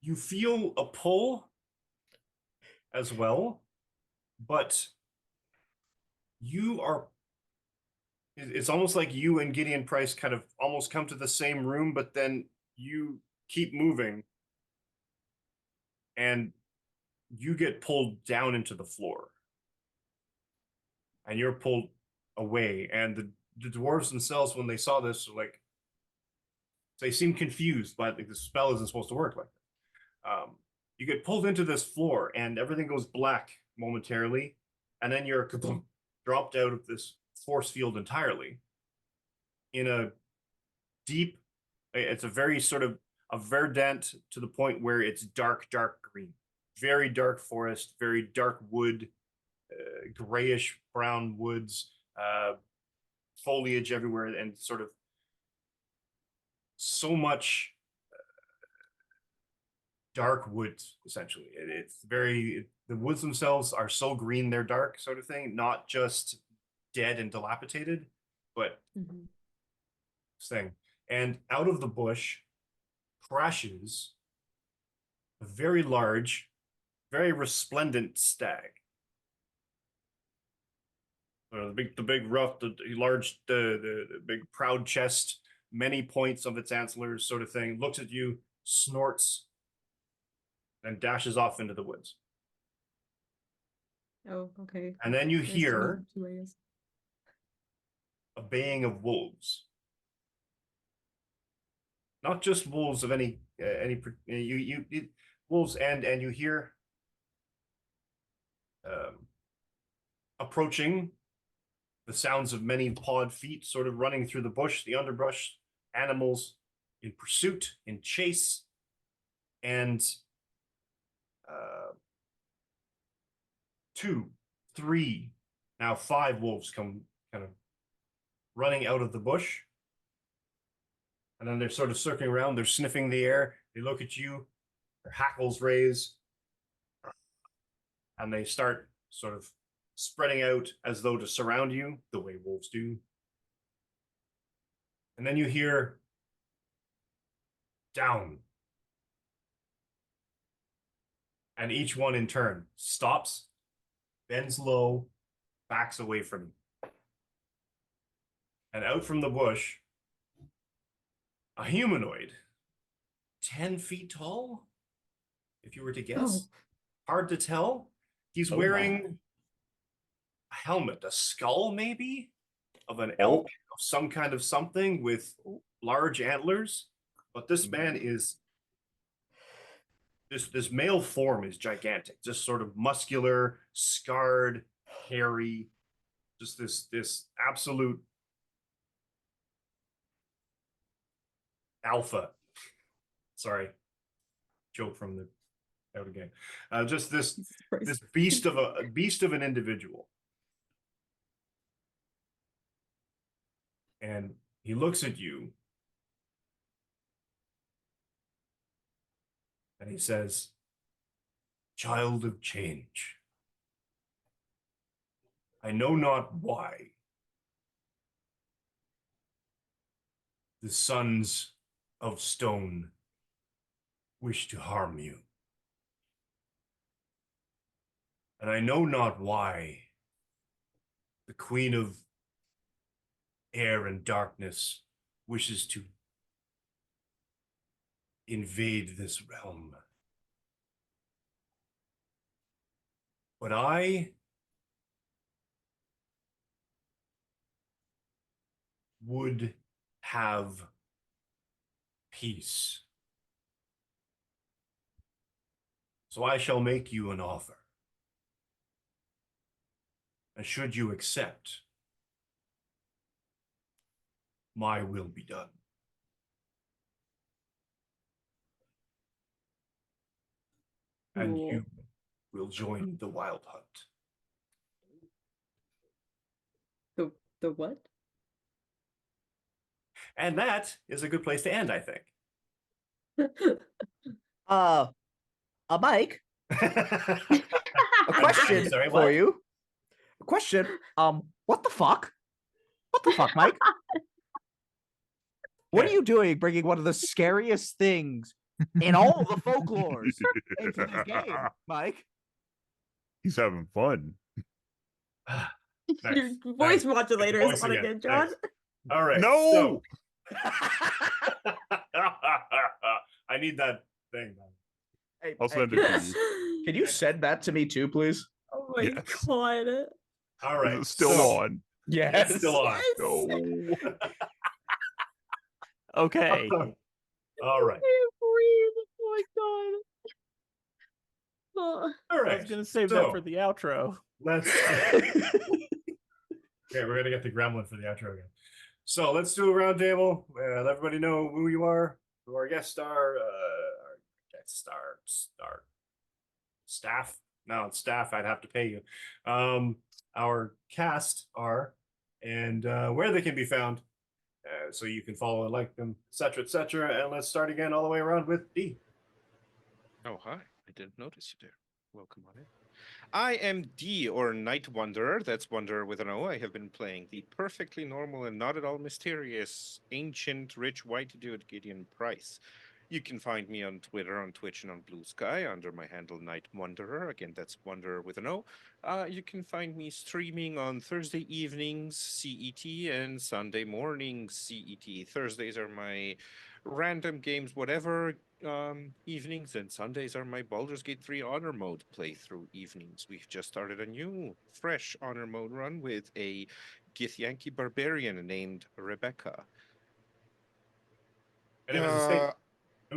you feel a pull as well, but it's almost like you and Gideon Price kind of almost come to the same room, but then you keep moving and you get pulled down into the floor. And you're pulled away. And the dwarves themselves, when they saw this, were like, they seem confused, but the spell isn't supposed to work like that. You get pulled into this floor, and everything goes black momentarily, and then you're dropped out of this force field entirely in a deep. It's a very sort of a verdant to the point where it's dark green, very dark forest, very dark wood, grayish brown woods, foliage everywhere, and sort of so much dark woods. Essentially, the woods themselves are so green they're dark, sort of thing, not just dead and dilapidated, but thing. And out of the bush crashes a very large, very resplendent stag. The big rough, the large, the big proud chest, many points of its antlers, sort of thing. Looks at you, snorts, and dashes off into the woods. Oh, okay. And then you Nice to hear meet you, I guess. a baying of wolves. Not just wolves of any wolves, and you hear approaching. The sounds of many pawed feet sort of running through the bush, the underbrush, animals in pursuit, in chase, and 2, 3, now 5 wolves come kind of running out of the bush. And then they're sort of circling around, they're sniffing the air, they look at you, their hackles raise, and they start sort of spreading out as though to surround you, the way wolves do. And then you hear down. And each one in turn stops, bends low, backs away from you. And out from the bush, a humanoid, 10 feet tall, if you were to guess. Hard to tell. He's wearing a helmet, a skull maybe, of an elk, of some kind of something with large antlers. But this man is, this male form is gigantic, just sort of muscular, scarred, hairy, just this absolute alpha. Sorry, joke from the out again. Just this beast of an individual. And he looks at you and he says, "Child of change, I know not why the sons of stone wish to harm you. And I know not why the Queen of Air and Darkness wishes to invade this realm. But I would have peace. So I shall make you an offer. And should you accept, my will be done. And Cool. you will join the Wild Hunt. The what? And that is a good place to end, I think. Mike, a question Sorry, for what? you. A question. What the fuck? What the fuck, Mike? What are you doing bringing one of the scariest things in all the folklores into this game, Mike? He's having fun. Nice, Your voice nice. modulator Good is voice on again, again, John. nice. All right. No! So... I need that thing. Hey, I'll send it to you. Can you send that to me too, please? Oh my Yes. god. All Is right. it still so- on? Yes. It's still on. No. Okay. All right. I can't breathe. Oh my god. Oh. All right. I was gonna save so, that for the outro. Let's. Okay, we're gonna get the gremlin for the outro again. So let's do a round table. Let everybody know who you are, who our guest star, our guest star staff. No, it's staff. I'd have to pay you. Our cast are, and where they can be found, so you can follow and like them, etc., etc. And let's start again all the way around with D. Oh, hi. I didn't notice you there. Welcome on in. I am D, or Night Wanderer. That's Wanderer with an O. I have been playing the perfectly normal and not at all mysterious, ancient, rich, white dude Gideon Price. You can find me on Twitter, on Twitch, and on Blue Sky under my handle Night Wanderer. Again, that's Wanderer with an O. You can find me streaming on Thursday evenings, CET, and Sunday mornings, CET. Thursdays are my random games, whatever evenings, and Sundays are my Baldur's Gate 3 Honor Mode playthrough evenings. We've just started a new, fresh Honor Mode run with a Githyanki barbarian named Rebecca. And it was the same.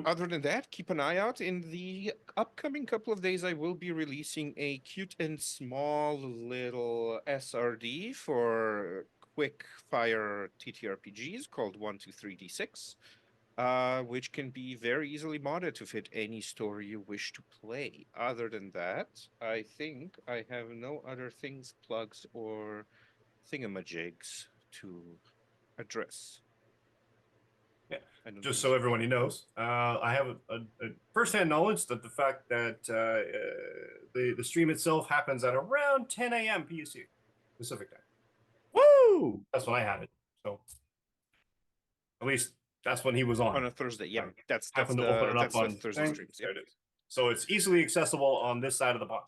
Other than that, keep an eye out. In the upcoming couple of days, I will be releasing a cute and small little SRD for quick fire TTRPGs called 123D6. Which can be very easily modded to fit any story you wish to play. Other than that, I think I have no other things, plugs, or thingamajigs to address. Yeah, I don't just think so everyone knows, I have a first-hand knowledge that the fact that the stream itself happens at around 10 a.m. PST, Pacific time. Woo! That's when I had it. So at least that's when he was on. on a Thursday. Yeah, Like, that's Happened the to open it that's up the on Thursday thing. streams. There Yeah. it is. So it's easily accessible on this side of the pond.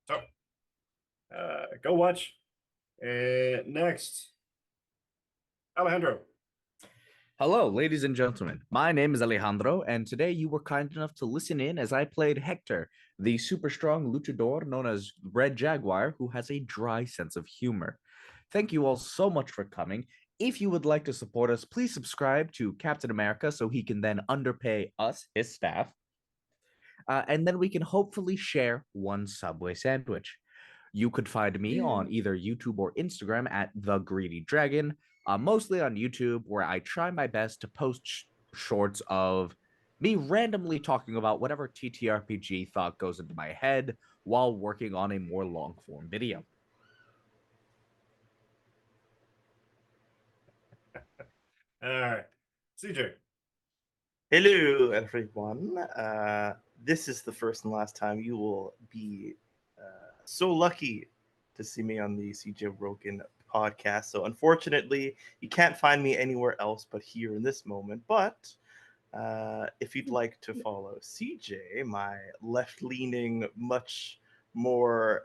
So go watch. Next, Alejandro. Hello, ladies and gentlemen. My name is Alejandro, and today you were kind enough to listen in as I played Hector, the super strong luchador known as Red Jaguar, who has a dry sense of humor. Thank you all so much for coming. If you would like to support us, please subscribe to Captain America so he can then underpay us, his staff. And then we can hopefully share one Subway sandwich. You could find me on either YouTube or Instagram at The Greedy Dragon, mostly on YouTube, where I try my best to post shorts of me randomly talking about whatever TTRPG thought goes into my head while working on a more long form video. All right, CJ. Hello, everyone. This is the first and last time you will be so lucky to see me on the CJ Rogan podcast. So, unfortunately, you can't find me anywhere else but here in this moment. But if you'd like to follow CJ, my left-leaning, much more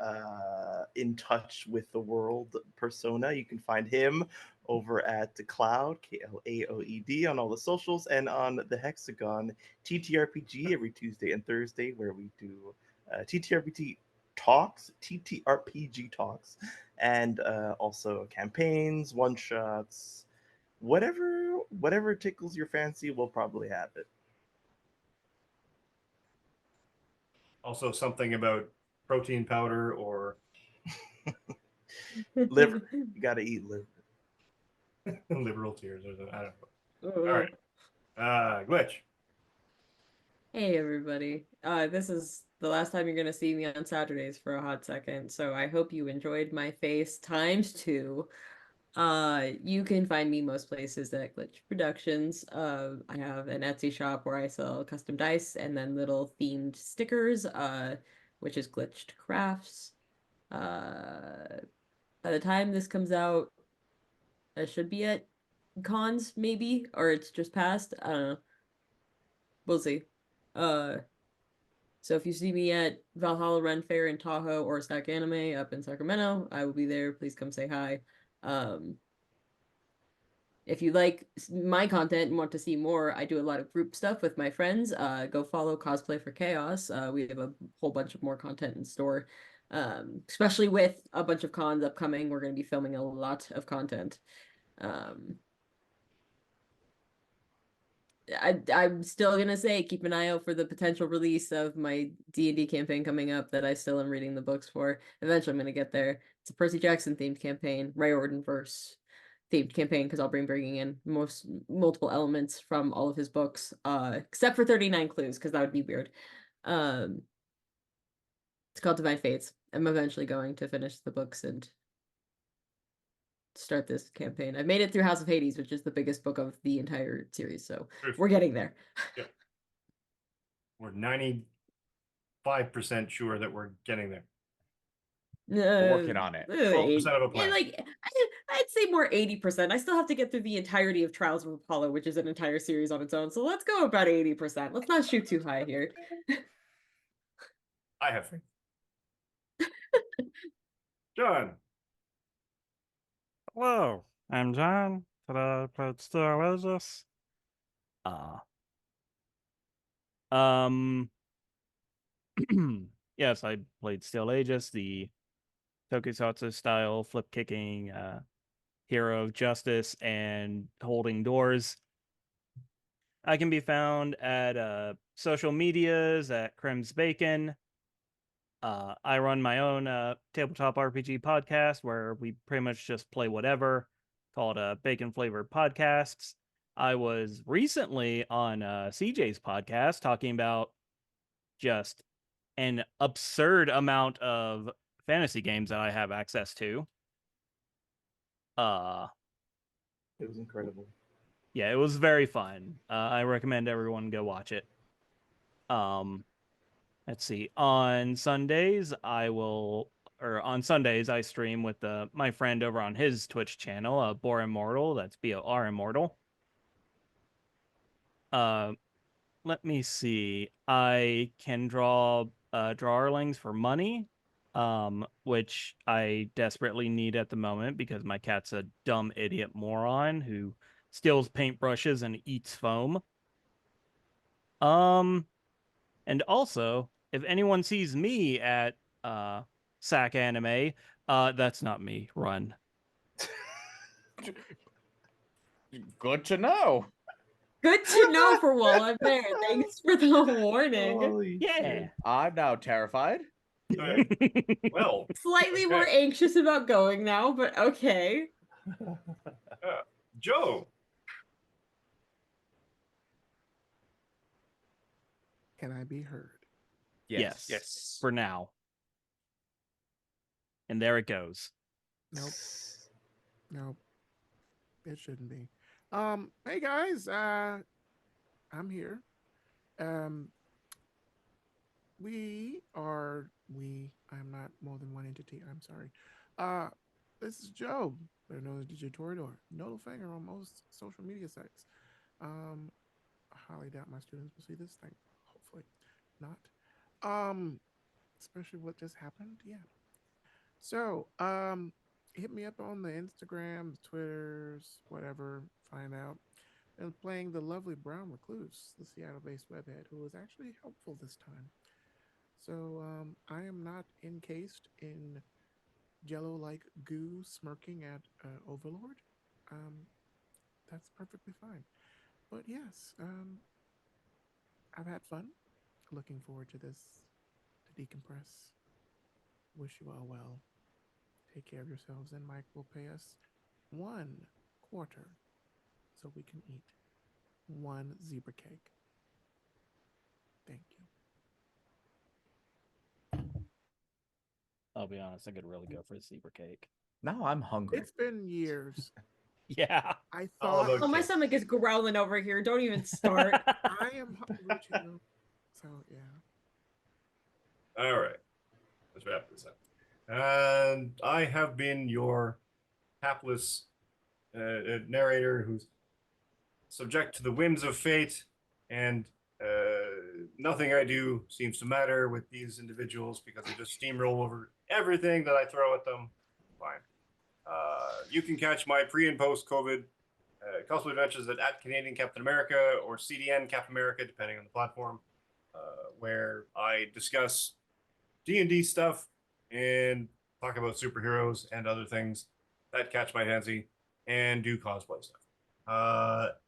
in touch with the world persona, you can find him over at the Cloud, Klaoed, on all the socials, and on the Hexagon TTRPG every Tuesday and Thursday, where we do TTRPG talks, and also campaigns, one shots, whatever tickles your fancy, we'll probably have it. Also, something about protein powder or Liver, you got to eat liver. liberal tears. Or I don't know. Oh. All right. Glitch. Hey everybody. This is the last time you're gonna see me on Saturdays for a hot second, so I hope you enjoyed my face ×2. You can find me most places at Glitch Productions. I have an Etsy shop where I sell custom dice and then little themed stickers, which is Glitched Crafts. By the time this comes out, I should be at cons maybe, or it's just passed. I don't know. We'll see. So if you see me at Valhalla Ren Fair in Tahoe or Stack Anime up in Sacramento, I will be there. Please come say hi. If you like my content and want to see more, I do a lot of group stuff with my friends. Go follow Cosplay for Chaos. We have a whole bunch of more content in store, especially with a bunch of cons upcoming. We're going to be filming a lot of content. I'm still gonna say keep an eye out for the potential release of my D&D campaign coming up that I still am reading the books for. Eventually I'm gonna get there. It's a Percy Jackson themed campaign, Ray Orton verse themed campaign, because I'll be bringing in multiple elements from all of his books, except for 39 clues, because that would be weird. It's called Divine Fates. I'm eventually going to finish the books and start this campaign. I've made it through House of Hades, which is the biggest book of the entire series, so we're getting there. Yep. We're 95% sure that we're getting there. We're working on it. 12% of a plan. Like I'd say more 80%. I still have to get through the entirety of Trials of Apollo, which is an entire series on its own. So let's go about 80%. Let's not shoot too high here. I have faith. John. Hello, I'm John. Today I played Steel Aegis. Yes, I played Steel Aegis, the tokusatsu style flip kicking hero of justice and holding doors. I can be found at social medias at Crims Bacon. I run my own tabletop RPG podcast where we pretty much just play whatever, called Bacon Flavored Podcasts. I was recently on CJ's podcast talking about just an absurd amount of fantasy games that I have access to. It was incredible. Yeah, it was very fun. I recommend everyone go watch it. Let's see. On Sundays, on Sundays, I stream with my friend over on his Twitch channel, Bor Immortal. That's BOR Immortal. Let me see. I can draw drawlings for money, which I desperately need at the moment because my cat's a dumb idiot moron who steals paintbrushes and eats foam. And also, if anyone sees me at SAC Anime, that's not me. Run. Good to know. Good to know for while I'm there. Thanks for the warning. Holy Yeah. shit. I'm now terrified. Well, Slightly more anxious about going now, but okay. Joe. Can I be heard? Yes. Yes. For now. And there it goes. Nope. It shouldn't be. Hey guys, I'm here. I'm not more than one entity. I'm sorry. This is Joe, better known as DJ Torador. Nodal Finger on most social media sites. I highly doubt my students will see this thing. Hopefully not. especially what just happened. Yeah. So, hit me up on the Instagrams, Twitters, whatever. Find out. And playing the lovely Brown Recluse, the Seattle-based webhead, who was actually helpful this time. So, I am not encased in jello-like goo, smirking at Overlord. That's perfectly fine. But yes, I've had fun. Looking forward to this, to decompress. Wish you all well. Take care of yourselves, and Mike will pay us 1/4 so we can eat 1 zebra cake. Thank you. I'll be honest, I could really go for a zebra cake. Now I'm hungry. It's been years. Yeah. I All thought about Oh, my cake. stomach is growling over here. Don't even start. I am hungry too. So yeah. All right, let's wrap this up. And I have been your hapless narrator who's subject to the whims of fate, and nothing I do seems to matter with these individuals because they just steamroll over everything that I throw at them. Fine. You can catch my pre and post COVID cosplay adventures at Canadian Captain America or CDN Captain America, depending on the platform, where I discuss D&D stuff and talk about superheroes and other things that catch my fancy and do cosplay stuff.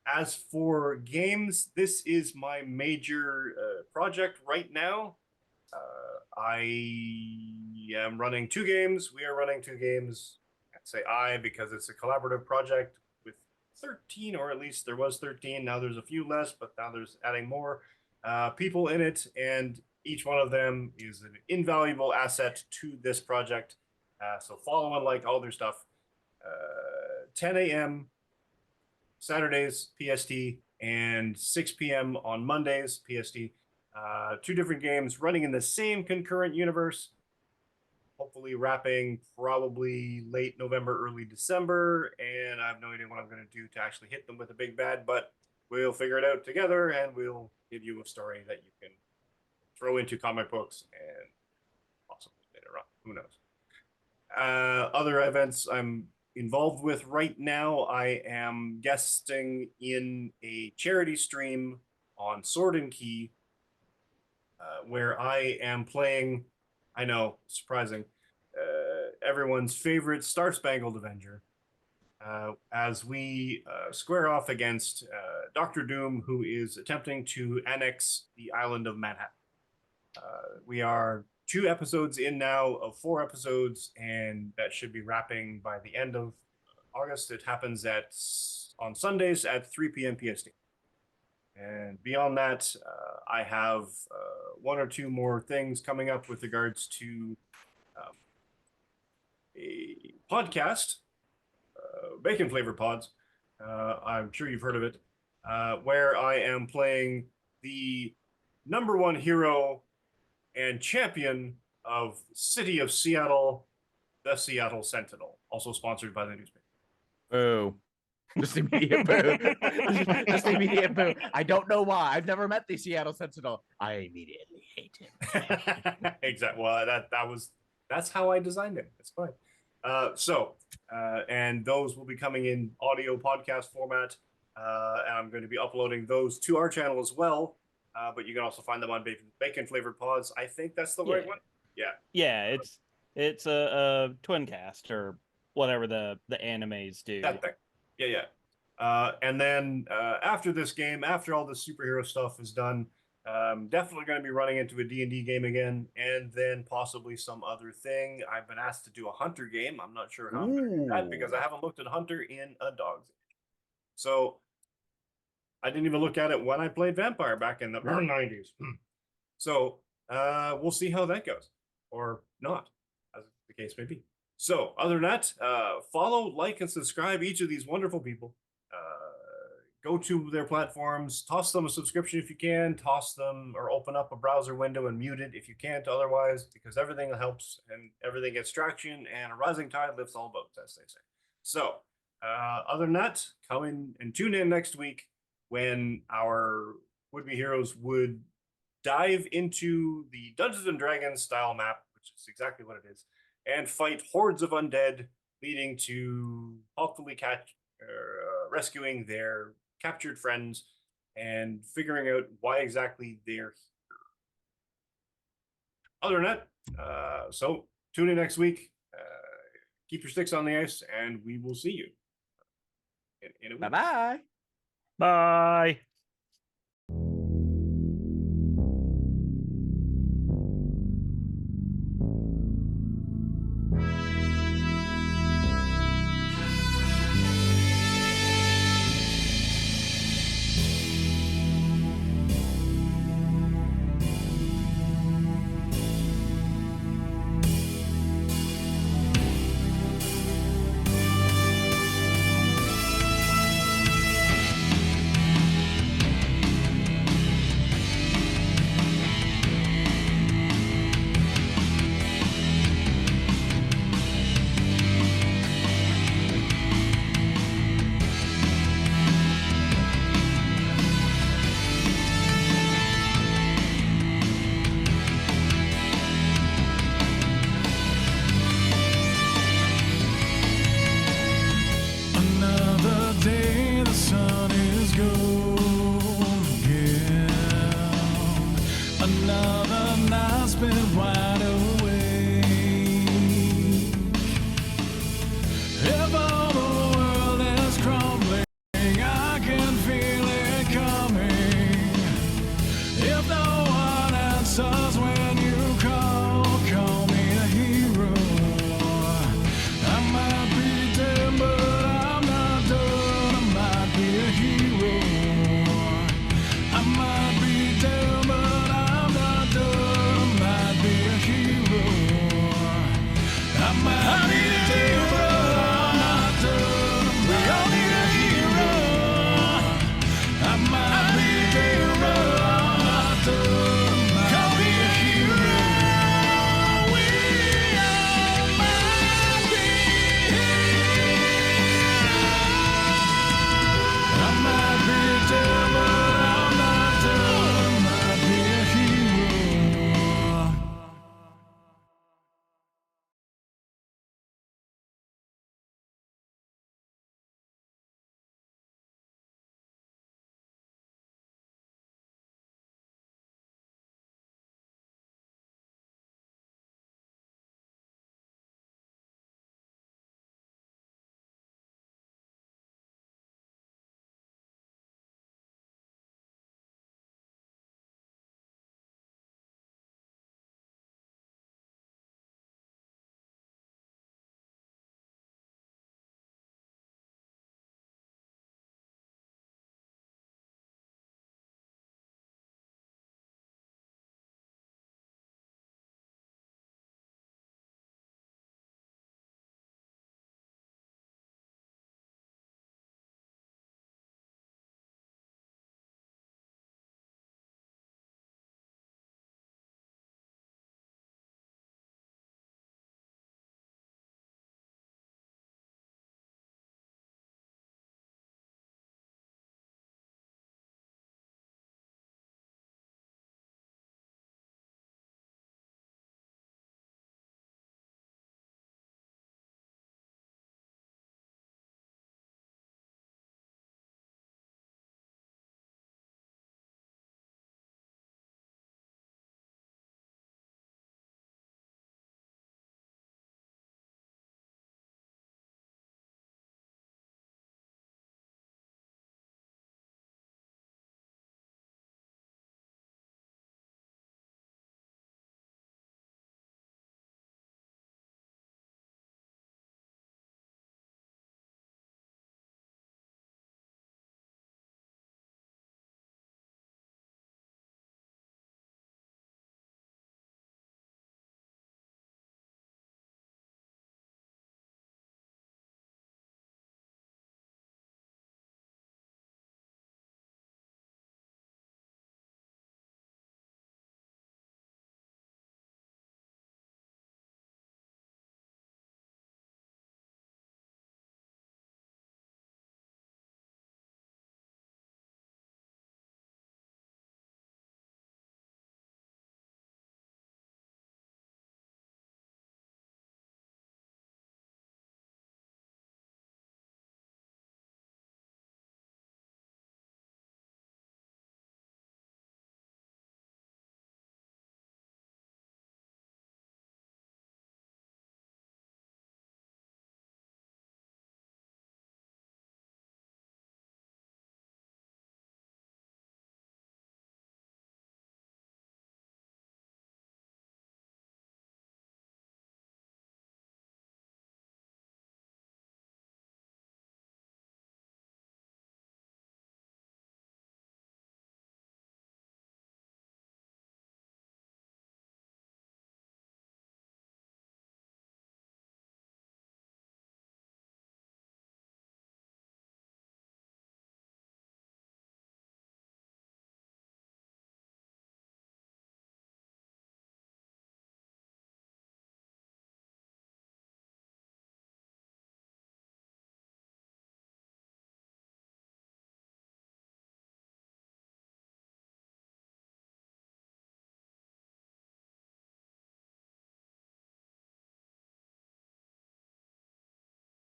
As for games, this is my major project right now. I am running 2 games. We are running 2 games. I say I because it's a collaborative project with 13, or at least there was 13. Now there's a few less, but now there's adding more people in it, and each one of them is an invaluable asset to this project. So follow and like all their stuff. 10 a.m. Saturdays PST and 6 p.m. on Mondays PST. 2 different games running in the same concurrent universe. Hopefully wrapping probably late November, early December. And I have no idea what I'm going to do to actually hit them with a big bad, but we'll figure it out together and we'll give you a story that you can throw into comic books and possibly later on. Who knows? Other events I'm involved with right now, I am guesting in a charity stream on Sword and Key, where I am playing, I know, surprising, everyone's favorite Star Spangled Avenger, as we square off against Dr. Doom, who is attempting to annex the island of Manhattan. We are 2 episodes in now of 4 episodes, and that should be wrapping by the end of August. It happens on Sundays at 3 p.m. PST. And beyond that, I have 1 or 2 more things coming up with regards to a podcast, Bacon Flavor Pods. I'm sure you've heard of it, where I am playing the #1 hero and champion of City of Seattle, the Seattle Sentinel, also sponsored by the newspaper. Boo. Just immediate boo. Just immediate boo. I don't know why. I've never met the Seattle Sentinel. I immediately hate him. Exactly. Well, that's how I designed it. It's fine. And those will be coming in audio podcast format. And I'm going to be uploading those to our channel as well. But you can also find them on Bacon Flavored Pods. I think that's the right one. Yeah. Yeah, it's a twin cast or whatever the animes do. That thing. Yeah. And then after this game, after all the superhero stuff is done, definitely going to be running into a D&D game again, and then possibly some other thing. I've been asked to do a Hunter game. I'm not sure how I'm going to do that because I haven't looked at Hunter in a dog's age. So I didn't even look at it when I played Vampire back in the 90s. So we'll see how that goes, or not, as the case may be. So other than that, follow, like, and subscribe each of these wonderful people. Go to their platforms, toss them a subscription if you can, toss them or open up a browser window and mute it if you can't otherwise, because everything helps and everything gets traction, and a rising tide lifts all boats, as they say. So other than that, come in and tune in next week when our would-be heroes would dive into the Dungeons and Dragons style map, which is exactly what it is, and fight hordes of undead, leading to hopefully rescuing their captured friends and figuring out why exactly they're here. Other than that, so tune in next week. Keep your sticks on the ice, and we will see you in a week. Bye bye. Bye.